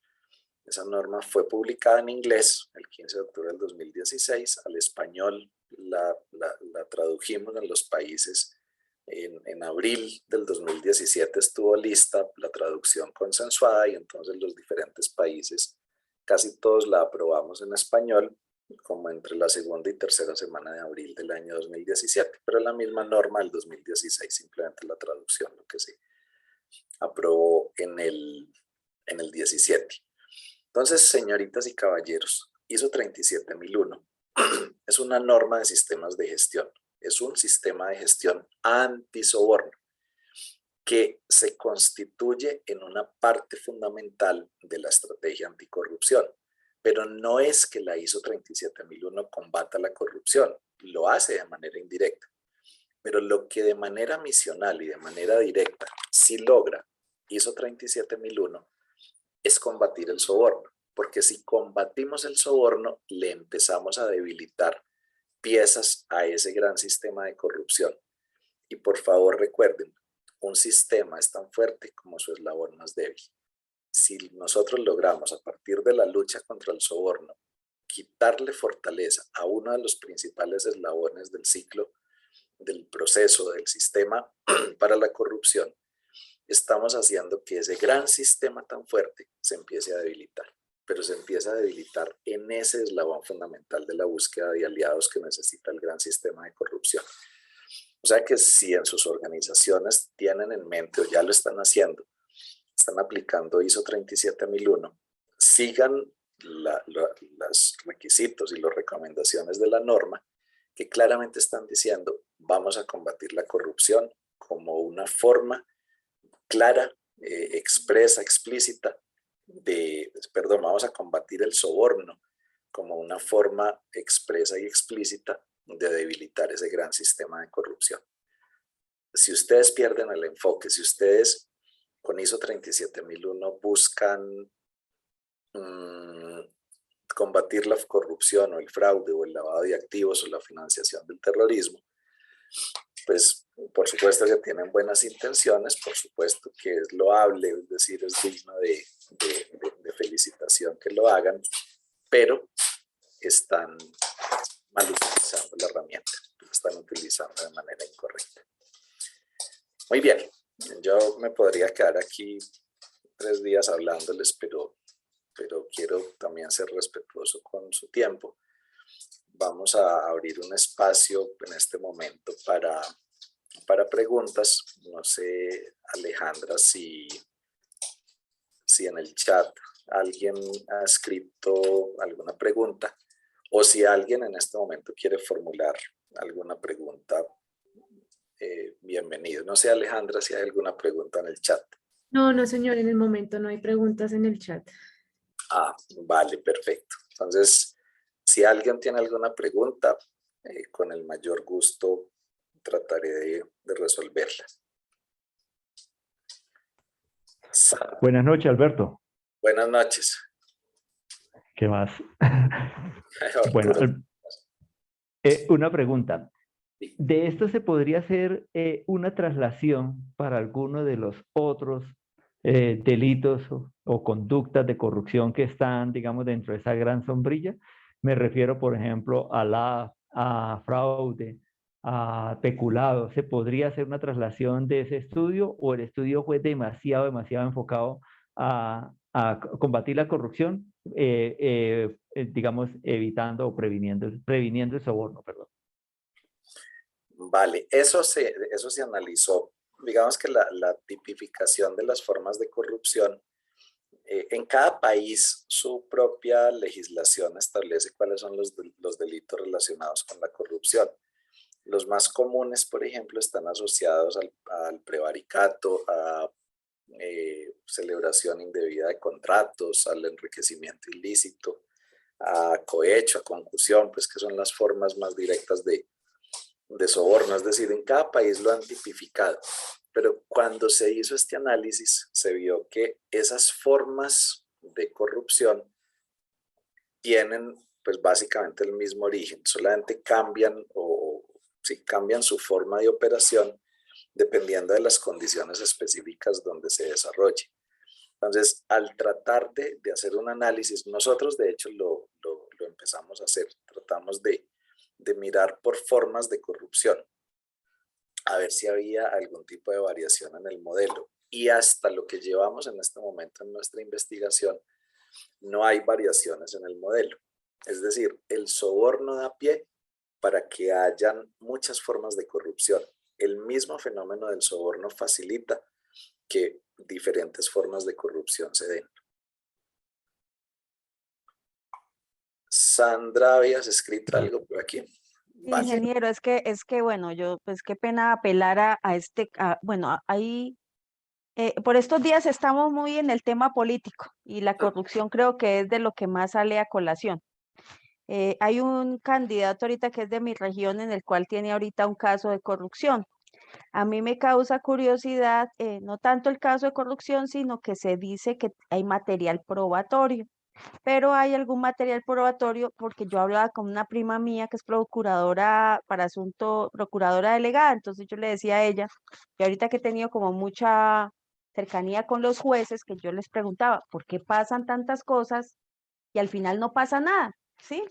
Esa norma fue publicada en inglés el 15 de octubre del 2016, al español la tradujimos en los países. En abril del 2017 estuvo lista la traducción consensuada y entonces los diferentes países, casi todos la aprobamos en español, como entre la segunda y tercera semana de abril del año 2017, pero la misma norma del 2016, simplemente la traducción, lo que se aprobó en el 17. Entonces, señoritas y caballeros, ISO 37001 es una norma de sistemas de gestión, es un sistema de gestión antisoborno que se constituye en una parte fundamental de la estrategia anticorrupción. Pero no es que la ISO 37001 combata la corrupción, lo hace de manera indirecta. Pero lo que de manera misional y de manera directa sí logra ISO 37001 es combatir el soborno. Porque si combatimos el soborno, le empezamos a debilitar piezas a ese gran sistema de corrupción. Y por favor recuerden, un sistema es tan fuerte como su eslabón más débil. Si nosotros logramos a partir de la lucha contra el soborno quitarle fortaleza a uno de los principales eslabones del ciclo, del proceso, del sistema para la corrupción, estamos haciendo que ese gran sistema tan fuerte se empiece a debilitar, pero se empieza a debilitar en ese eslabón fundamental de la búsqueda de aliados que necesita el gran sistema de corrupción. O sea que si en sus organizaciones tienen en mente o ya lo están haciendo, están aplicando ISO 37001, sigan los requisitos y las recomendaciones de la norma que claramente están diciendo vamos a combatir la corrupción como una forma clara, expresa, explícita vamos a combatir el soborno como una forma expresa y explícita de debilitar ese gran sistema de corrupción. Si ustedes pierden el enfoque, si ustedes con ISO 37001 buscan combatir la corrupción o el fraude o el lavado de activos o la financiación del terrorismo, pues por supuesto que tienen buenas intenciones, por supuesto que es loable, es decir, es digno de felicitación que lo hagan, pero están mal utilizando la herramienta, la están utilizando de manera incorrecta. Muy bien, yo me podría quedar aquí 3 días hablándoles, pero quiero también ser respetuoso con su tiempo. Vamos a abrir un espacio en este momento para preguntas. No sé, Alejandra, si en el chat alguien ha escrito alguna pregunta o si alguien en este momento quiere formular alguna pregunta, bienvenido. No sé, Alejandra, si hay alguna pregunta en el chat. No, no, señor, en el momento no hay preguntas en el chat. Ah, vale, perfecto. Entonces, si alguien tiene alguna pregunta, con el mayor gusto trataré de resolverla. Buenas noches, Alberto. Buenas noches. ¿Qué más? Arturo. Bueno, una pregunta. ¿De esto se podría hacer una traslación para alguno de los otros delitos o conductas de corrupción que están, digamos, dentro de esa gran sombrilla? Me refiero, por ejemplo, a fraude, a peculado. ¿Se podría hacer una traslación de ese estudio o el estudio fue demasiado enfocado a combatir la corrupción, digamos, evitando o previniendo el soborno, perdón? Vale, eso se analizó. Digamos que la tipificación de las formas de corrupción, en cada país su propia legislación establece cuáles son los delitos relacionados con la corrupción. Los más comunes, por ejemplo, están asociados al prevaricato, a celebración indebida de contratos, al enriquecimiento ilícito, a cohecho, a concusión, pues que son las formas más directas de soborno. Es decir, en cada país lo han tipificado, pero cuando se hizo este análisis se vio que esas formas de corrupción tienen pues básicamente el mismo origen, solamente cambian cambian su forma de operación dependiendo de las condiciones específicas donde se desarrolle. Entonces, al tratar de hacer un análisis, nosotros de hecho lo empezamos a hacer, tratamos de mirar por formas de corrupción, a ver si había algún tipo de variación en el modelo. Y hasta lo que llevamos en este momento en nuestra investigación, no hay variaciones en el modelo. Es decir, el soborno da pie para que hayan muchas formas de corrupción. El mismo fenómeno del soborno facilita que diferentes formas de corrupción se den. Sandra, ¿habías escrito algo por aquí? Vale. Ingeniero, es que bueno, yo pues qué pena apelar a este, bueno, ahí por estos días estamos muy en el tema político y la corrupción creo que es de lo que más sale a colación. Hay un candidato ahorita que es de mi región en el cual tiene ahorita un caso de corrupción. A mí me causa curiosidad, no tanto el caso de corrupción, sino que se dice que hay material probatorio. Pero hay algún material probatorio porque yo hablaba con una prima mía que es procuradora para procuradora delegada, entonces yo le decía a ella, y ahorita que he tenido como mucha cercanía con los jueces, que yo les preguntaba, ¿por qué pasan tantas cosas y al final no pasa nada? ¿Sí?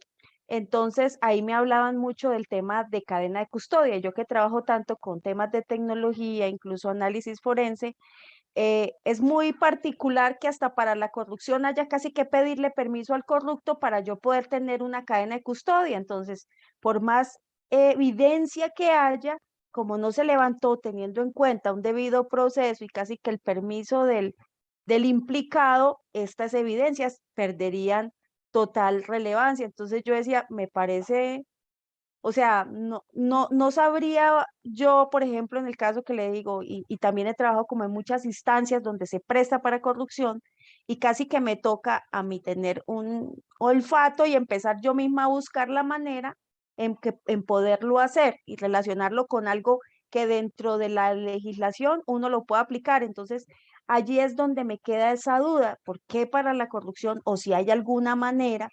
Entonces ahí me hablaban mucho del tema de cadena de custodia, yo que trabajo tanto con temas de tecnología, incluso análisis forense, es muy particular que hasta para la corrupción haya casi que pedirle permiso al corrupto para yo poder tener una cadena de custodia. Entonces, por más evidencia que haya, como no se levantó teniendo en cuenta un debido proceso y casi que el permiso del implicado, estas evidencias perderían total relevancia. Entonces yo decía, me parece... O sea, no sabría yo, por ejemplo, en el caso que le digo, y también he trabajado como en muchas instancias donde se presta para corrupción y casi que me toca a mí tener un olfato y empezar yo misma a buscar la manera en poderlo hacer y relacionarlo con algo que dentro de la legislación uno lo pueda aplicar. Entonces, allí es donde me queda esa duda, ¿por qué para la corrupción o si hay alguna manera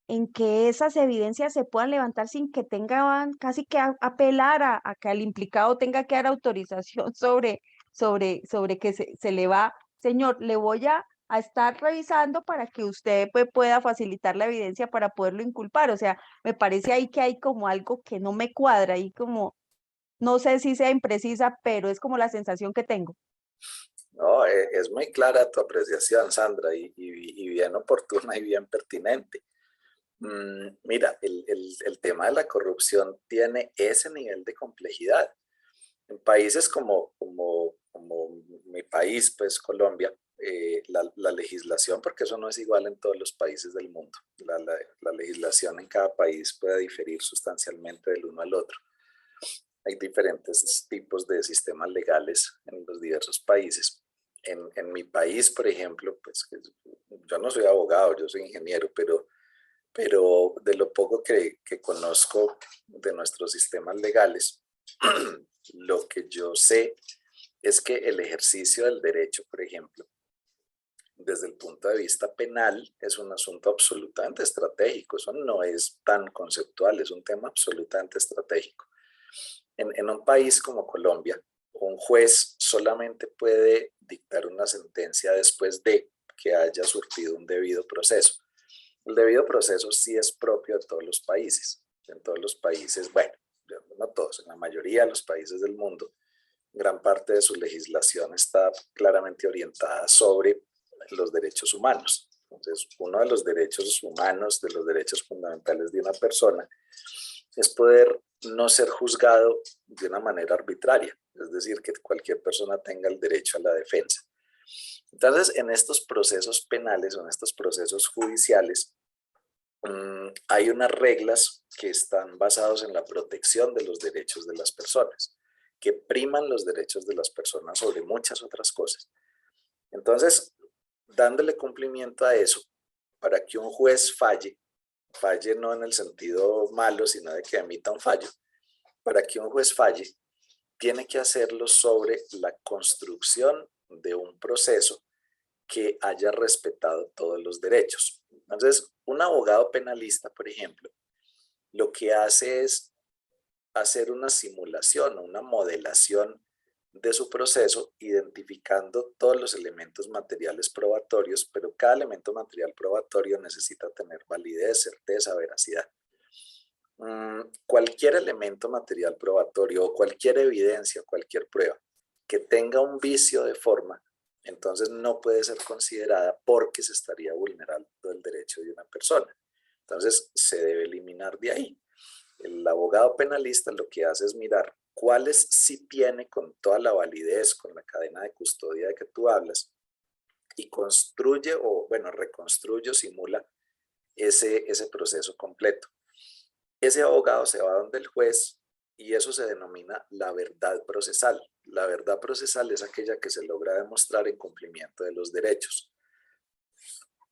en que esas evidencias se puedan levantar sin que tengan casi que apelar a que al implicado tenga que dar autorización sobre que se le va, señor, le voy a estar revisando para que usted pues, pueda facilitar la evidencia para poderlo inculpar. O sea, me parece ahí que hay como algo que no me cuadra y como, no sé si sea imprecisa, pero es como la sensación que tengo. No, es muy clara tu apreciación, Sandra, y bien oportuna y bien pertinente. Mira, el tema de la corrupción tiene ese nivel de complejidad. En países como mi país, pues Colombia, la legislación, porque eso no es igual en todos los países del mundo, la legislación en cada país puede diferir sustancialmente del uno al otro. Hay diferentes tipos de sistemas legales en los diversos países. En mi país, por ejemplo, pues yo no soy abogado, yo soy ingeniero, pero de lo poco que conozco de nuestros sistemas legales, lo que yo sé es que el ejercicio del derecho, por ejemplo, desde el punto de vista penal, es un asunto absolutamente estratégico. Eso no es tan conceptual, es un tema absolutamente estratégico. En un país como Colombia, un juez solamente puede dictar una sentencia después de que haya surtido un debido proceso. El debido proceso sí es propio de todos los países. En todos los países, bueno, no todos, en la mayoría de los países del mundo, gran parte de su legislación está claramente orientada sobre los derechos humanos. Entonces, uno de los derechos humanos, de los derechos fundamentales de una persona, es poder no ser juzgado de una manera arbitraria, es decir, que cualquier persona tenga el derecho a la defensa. Entonces, en estos procesos penales o en estos procesos judiciales, hay unas reglas que están basadas en la protección de los derechos de las personas, que priman los derechos de las personas sobre muchas otras cosas. Entonces, dándole cumplimiento a eso, para que un juez falle no en el sentido malo, sino de que emita un fallo, para que un juez falle, tiene que hacerlo sobre la construcción de un proceso que haya respetado todos los derechos. Entonces, un abogado penalista, por ejemplo, lo que hace es hacer una simulación o una modelación de su proceso, identificando todos los elementos materiales probatorios, pero cada elemento material probatorio necesita tener validez, certeza, veracidad. Cualquier elemento material probatorio o cualquier evidencia, cualquier prueba que tenga un vicio de forma, entonces no puede ser considerada porque se estaría vulnerando el derecho de una persona. Entonces se debe eliminar de ahí. El abogado penalista lo que hace es mirar cuáles sí tiene con toda la validez, con la cadena de custodia de que tú hablas, y construye o, bueno, reconstruye o simula ese proceso completo. Ese abogado se va donde el juez y eso se denomina la verdad procesal. La verdad procesal es aquella que se logra demostrar en cumplimiento de los derechos.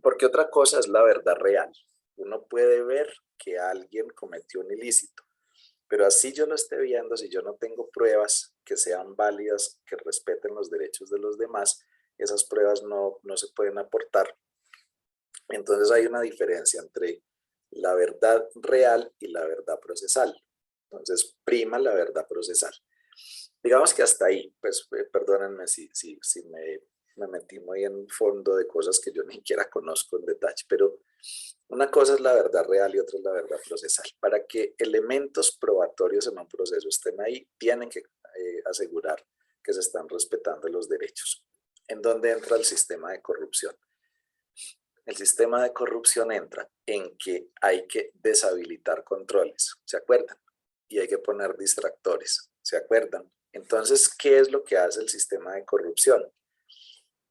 Porque otra cosa es la verdad real. Uno puede ver que alguien cometió un ilícito, pero así yo lo esté viendo, si yo no tengo pruebas que sean válidas, que respeten los derechos de los demás, esas pruebas no se pueden aportar. Entonces hay una diferencia entre la verdad real y la verdad procesal. Entonces prima la verdad procesal. Digamos que hasta ahí, pues perdónenme si me metí muy en fondo de cosas que yo ni siquiera conozco en detalle, pero una cosa es la verdad real y otra es la verdad procesal. Para que elementos probatorios en un proceso estén ahí, tienen que asegurar que se están respetando los derechos. ¿En dónde entra el sistema de corrupción? El sistema de corrupción entra en que hay que deshabilitar controles, ¿se acuerdan? Y hay que poner distractores, ¿se acuerdan? Entonces, ¿qué es lo que hace el sistema de corrupción?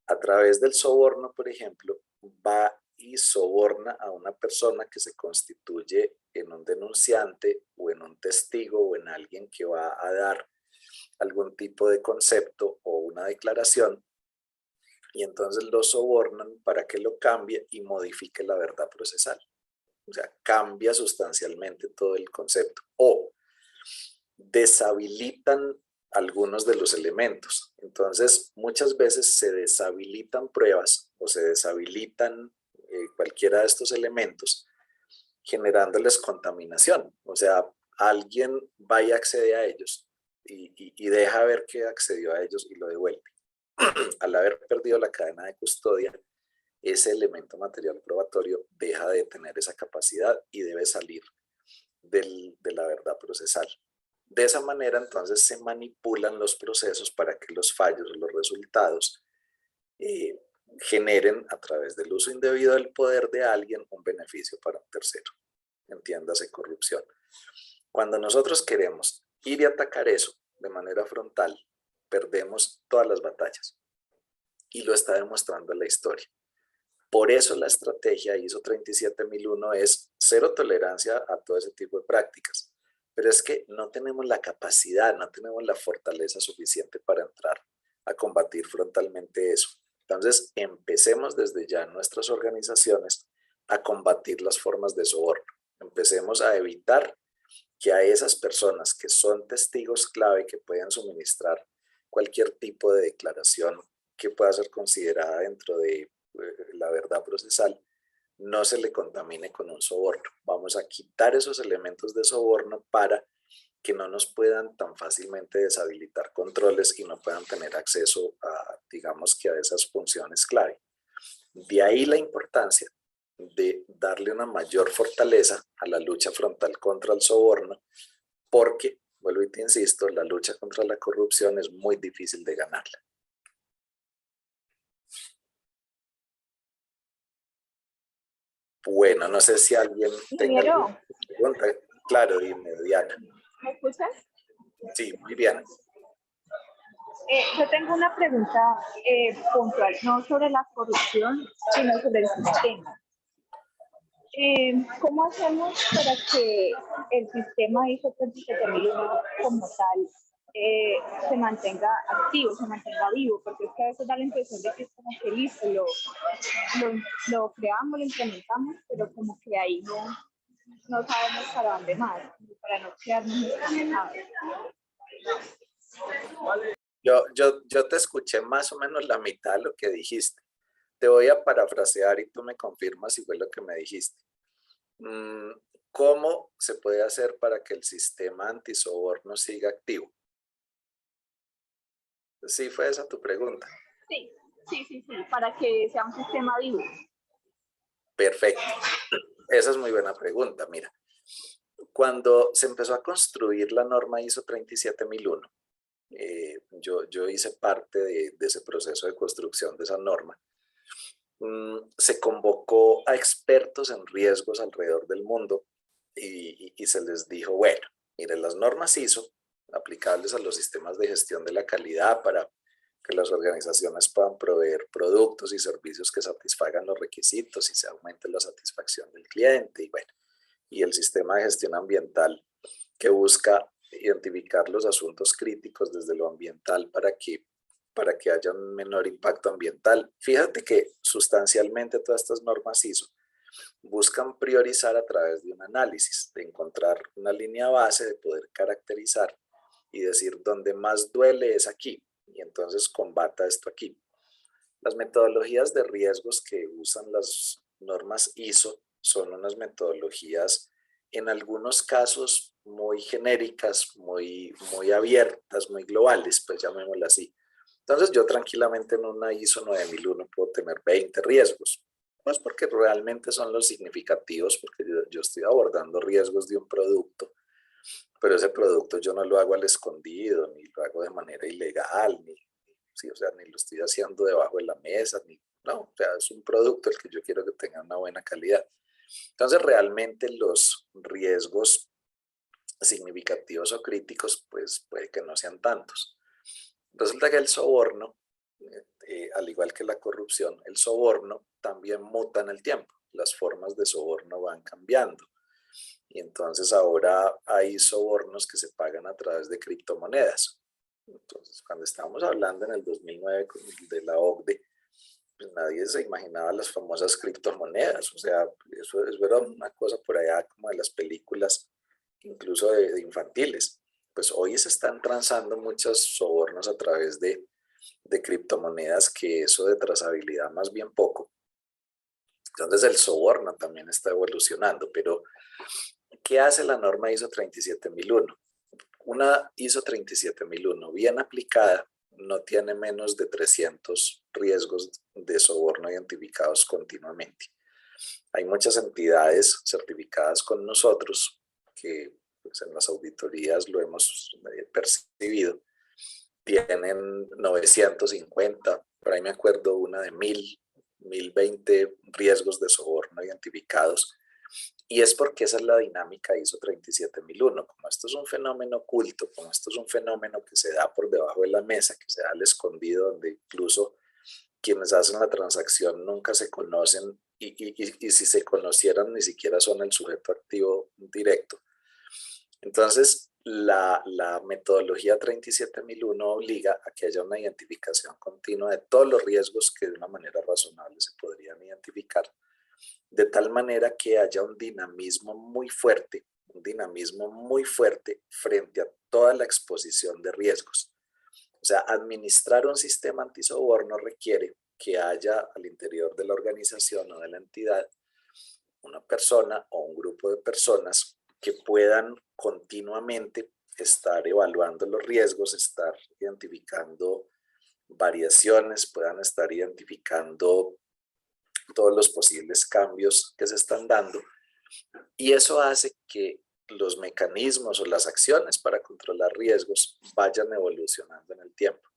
A través del soborno, por ejemplo, va y soborna a una persona que se constituye en un denunciante o en un testigo o en alguien que va a dar algún tipo de concepto o una declaración, y entonces lo sobornan para que lo cambie y modifique la verdad procesal. O sea, cambia sustancialmente todo el concepto. O deshabilitan algunos de los elementos. Entonces, muchas veces se deshabilitan pruebas o se deshabilitan cualquiera de estos elementos generándoles contaminación. O sea, alguien va y accede a ellos y deja ver que accedió a ellos y lo devuelve. Al haber perdido la cadena de custodia, ese elemento material probatorio deja de tener esa capacidad y debe salir de la verdad procesal. De esa manera, entonces, se manipulan los procesos para que los fallos o los resultados generen, a través del uso indebido del poder de alguien, un beneficio para un tercero. Entiéndase, corrupción. Cuando nosotros queremos ir y atacar eso de manera frontal, perdemos todas las batallas. Y lo está demostrando la historia. Por eso la estrategia ISO 37001 es cero tolerancia a todo ese tipo de prácticas. Pero es que no tenemos la capacidad, no tenemos la fortaleza suficiente para entrar a combatir frontalmente eso. Entonces, empecemos desde ya en nuestras organizaciones a combatir las formas de soborno. Empecemos a evitar que a esas personas que son testigos clave, que pueden suministrar cualquier tipo de declaración que pueda ser considerada dentro de la verdad procesal, no se le contamine con un soborno. Vamos a quitar esos elementos de soborno para que no nos puedan tan fácilmente deshabilitar controles y no puedan tener acceso a, digamos que a esas funciones clave. De ahí la importancia de darle una mayor fortaleza a la lucha frontal contra el soborno, porque, vuelvo y te insisto, la lucha contra la corrupción es muy difícil de ganarla. Bueno, no sé si alguien tenga alguna pregunta. Claro, dime, Diana. ¿Me escuchas? Sí, muy bien. Yo tengo una pregunta puntual, no sobre la corrupción, sino sobre el sistema. ¿Cómo hacemos para que el sistema ISO 37001 como tal se mantenga activo, se mantenga vivo? Porque es que a veces da la impresión de que es como que listo, lo creamos, lo implementamos, pero como que ahí no sabemos para dónde más, para no quedarnos estancados. Yo te escuché más o menos la mitad de lo que dijiste. Te voy a parafrasear y tú me confirmas si fue lo que me dijiste. ¿Cómo se puede hacer para que el sistema antisoborno siga activo? ¿Sí fue esa tu pregunta? Sí, para que sea un sistema vivo. Perfecto. Esa es muy buena pregunta. Mira, cuando se empezó a construir la norma ISO 37001, yo hice parte de ese proceso de construcción de esa norma. Se convocó a expertos en riesgos alrededor del mundo y se les dijo, bueno, miren, las normas ISO aplicables a los sistemas de gestión de la calidad para que las organizaciones puedan proveer productos y servicios que satisfagan los requisitos y se aumente la satisfacción del cliente, y bueno, y el sistema de gestión ambiental que busca identificar los asuntos críticos desde lo ambiental para que haya un menor impacto ambiental. Fíjate que sustancialmente todas estas normas ISO buscan priorizar a través de un análisis, de encontrar una línea base, de poder caracterizar y decir dónde más duele es aquí, y entonces combata esto aquí. Las metodologías de riesgos que usan las normas ISO son unas metodologías en algunos casos muy genéricas, muy abiertas, muy globales, pues llamémoslo así. Entonces yo tranquilamente en una ISO 9001 puedo tener 20 riesgos, pues porque realmente son los significativos, porque yo estoy abordando riesgos de un producto, pero ese producto yo no lo hago al escondido, ni lo hago de manera ilegal, sí, o sea, ni lo estoy haciendo debajo de la mesa, no, o sea, es un producto el que yo quiero que tenga una buena calidad. Entonces realmente los riesgos significativos o críticos, pues puede que no sean tantos. Resulta que el soborno, al igual que la corrupción, el soborno también muta en el tiempo. Las formas de soborno van cambiando. Y entonces ahora hay sobornos que se pagan a través de criptomonedas. Entonces, cuando estábamos hablando en el 2009 de la OCDE, pues nadie se imaginaba las famosas criptomonedas. O sea, eso era una cosa por allá como de las películas, incluso de infantiles. Pues hoy se están transando muchos sobornos a través de criptomonedas, que eso de trazabilidad más bien poco. Entonces el soborno también está evolucionando, pero ¿qué hace la norma ISO 37001? Una ISO 37001 bien aplicada no tiene menos de 300 riesgos de soborno identificados continuamente. Hay muchas entidades certificadas con nosotros que pues, en las auditorías lo hemos percibido. Tienen 950, por ahí me acuerdo una de 1020 riesgos de soborno identificados. Y es porque esa es la dinámica ISO 37001. Como esto es un fenómeno oculto, como esto es un fenómeno que se da por debajo de la mesa, que se da al escondido, donde incluso quienes hacen la transacción nunca se conocen y si se conocieran ni siquiera son el sujeto activo directo. Entonces, la metodología 37001 obliga a que haya una identificación continua de todos los riesgos que de una manera razonable se podrían identificar, de tal manera que haya un dinamismo muy fuerte frente a toda la exposición de riesgos. O sea, administrar un sistema antisoborno requiere que haya al interior de la organización o de la entidad una persona o un grupo de personas que puedan continuamente estar evaluando los riesgos, estar identificando variaciones, puedan estar identificando todos los posibles cambios que se están dando, y eso hace que los mecanismos o las acciones para controlar riesgos vayan evolucionando en el tiempo.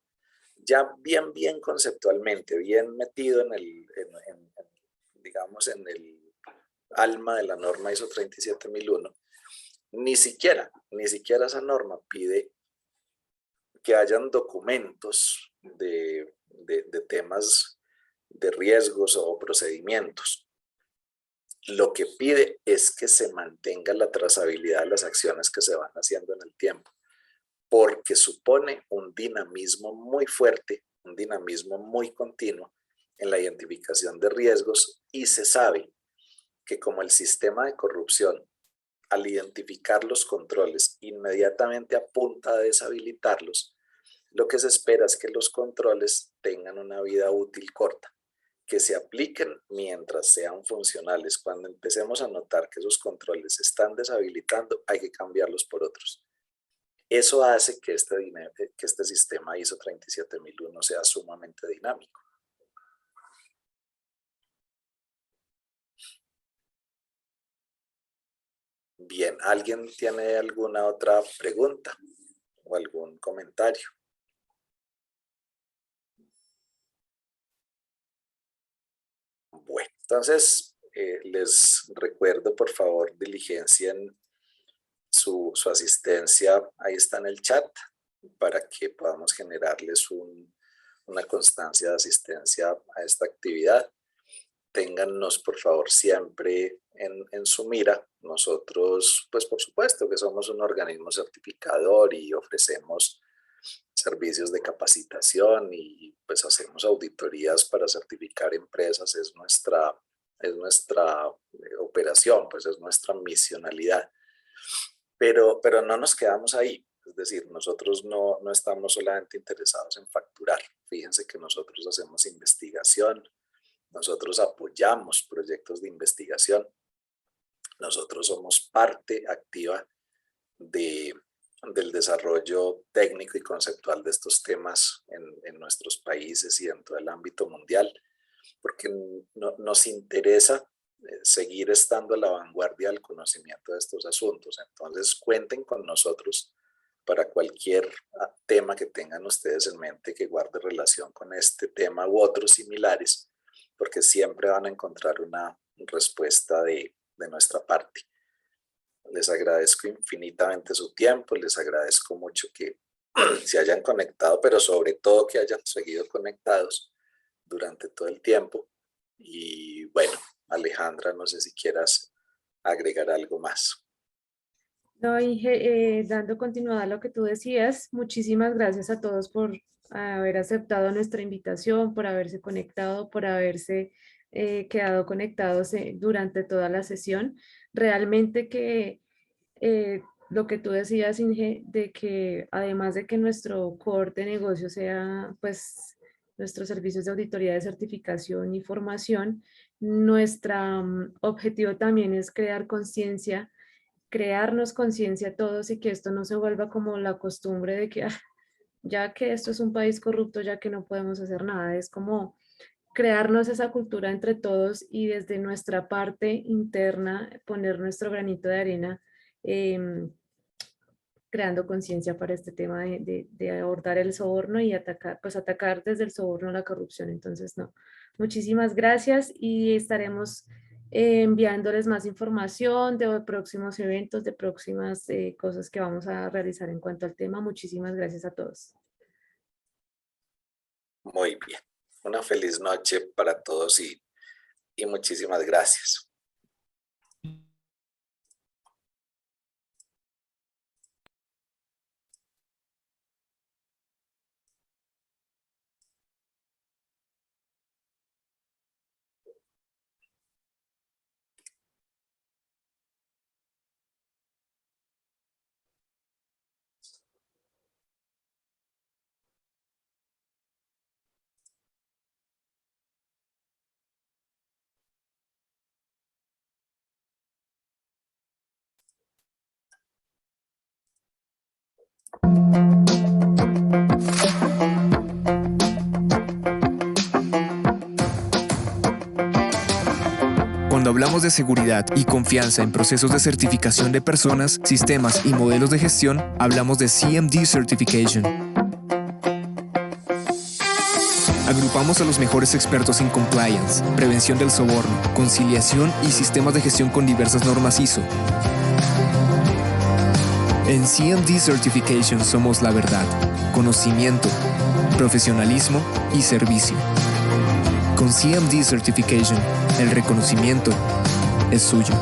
Ya bien conceptualmente, bien metido en el, digamos, en el alma de la norma ISO 37001, ni siquiera esa norma pide que hayan documentos de temas de riesgos o procedimientos. Lo que pide es que se mantenga la trazabilidad de las acciones que se van haciendo en el tiempo, porque supone un dinamismo muy fuerte, un dinamismo muy continuo en la identificación de riesgos, y se sabe que como el sistema de corrupción, al identificar los controles, inmediatamente apunta a deshabilitarlos, lo que se espera es que los controles tengan una vida útil corta, que se apliquen mientras sean funcionales. Cuando empecemos a notar que esos controles se están deshabilitando, hay que cambiarlos por otros. Eso hace que este sistema ISO 37001 sea sumamente dinámico. Bien, ¿alguien tiene alguna otra pregunta o algún comentario? Bueno, entonces les recuerdo, por favor, diligencien su asistencia. Ahí está en el chat para que podamos generarles una constancia de asistencia a esta actividad. Téngannos, por favor, siempre en su mira. Nosotros, pues por supuesto que somos un organismo certificador y ofrecemos servicios de capacitación y pues hacemos auditorías para certificar empresas. Es nuestra operación, pues es nuestra misionalidad. Pero no nos quedamos ahí. Es decir, nosotros no estamos solamente interesados en facturar. Fíjense que nosotros hacemos investigación, nosotros apoyamos proyectos de investigación, nosotros somos parte activa del desarrollo técnico y conceptual de estos temas en nuestros países y en todo el ámbito mundial, porque nos interesa seguir estando a la vanguardia del conocimiento de estos asuntos. Entonces cuenten con nosotros para cualquier tema que tengan ustedes en mente que guarde relación con este tema u otros similares, porque siempre van a encontrar una respuesta de nuestra parte. Les agradezco infinitamente su tiempo, les agradezco mucho que se hayan conectado, pero sobre todo que hayan seguido conectados durante todo el tiempo. Y bueno, Alejandra, no sé si quieras agregar algo más. No, Inge, dando continuidad a lo que tú decías, muchísimas gracias a todos por haber aceptado nuestra invitación, por haberse conectado, por haberse quedado conectados durante toda la sesión. Realmente que lo que tú decías, Inge, de que además de que nuestro core de negocio sea pues nuestros servicios de auditoría de certificación y formación. Nuestro objetivo también es crear conciencia, crearnos conciencia a todos y que esto no se vuelva como la costumbre de que ya que esto es un país corrupto, ya que no podemos hacer nada. Es como crearnos esa cultura entre todos y desde nuestra parte interna poner nuestro granito de arena, creando conciencia para este tema de abordar el soborno y atacar, pues atacar desde el soborno la corrupción. Entonces, no, muchísimas gracias y estaremos enviándoles más información de próximos eventos, de próximas cosas que vamos a realizar en cuanto al tema. Muchísimas gracias a todos. Muy bien. Una feliz noche para todos y muchísimas gracias. Cuando hablamos de seguridad y confianza en procesos de certificación de personas, sistemas y modelos de gestión, hablamos de CMD Certification. Agrupamos a los mejores expertos en compliance, prevención del soborno, conciliación y sistemas de gestión con diversas normas ISO. En CMD Certification somos la verdad, conocimiento, profesionalismo y servicio. Con CMD Certification, el reconocimiento es suyo.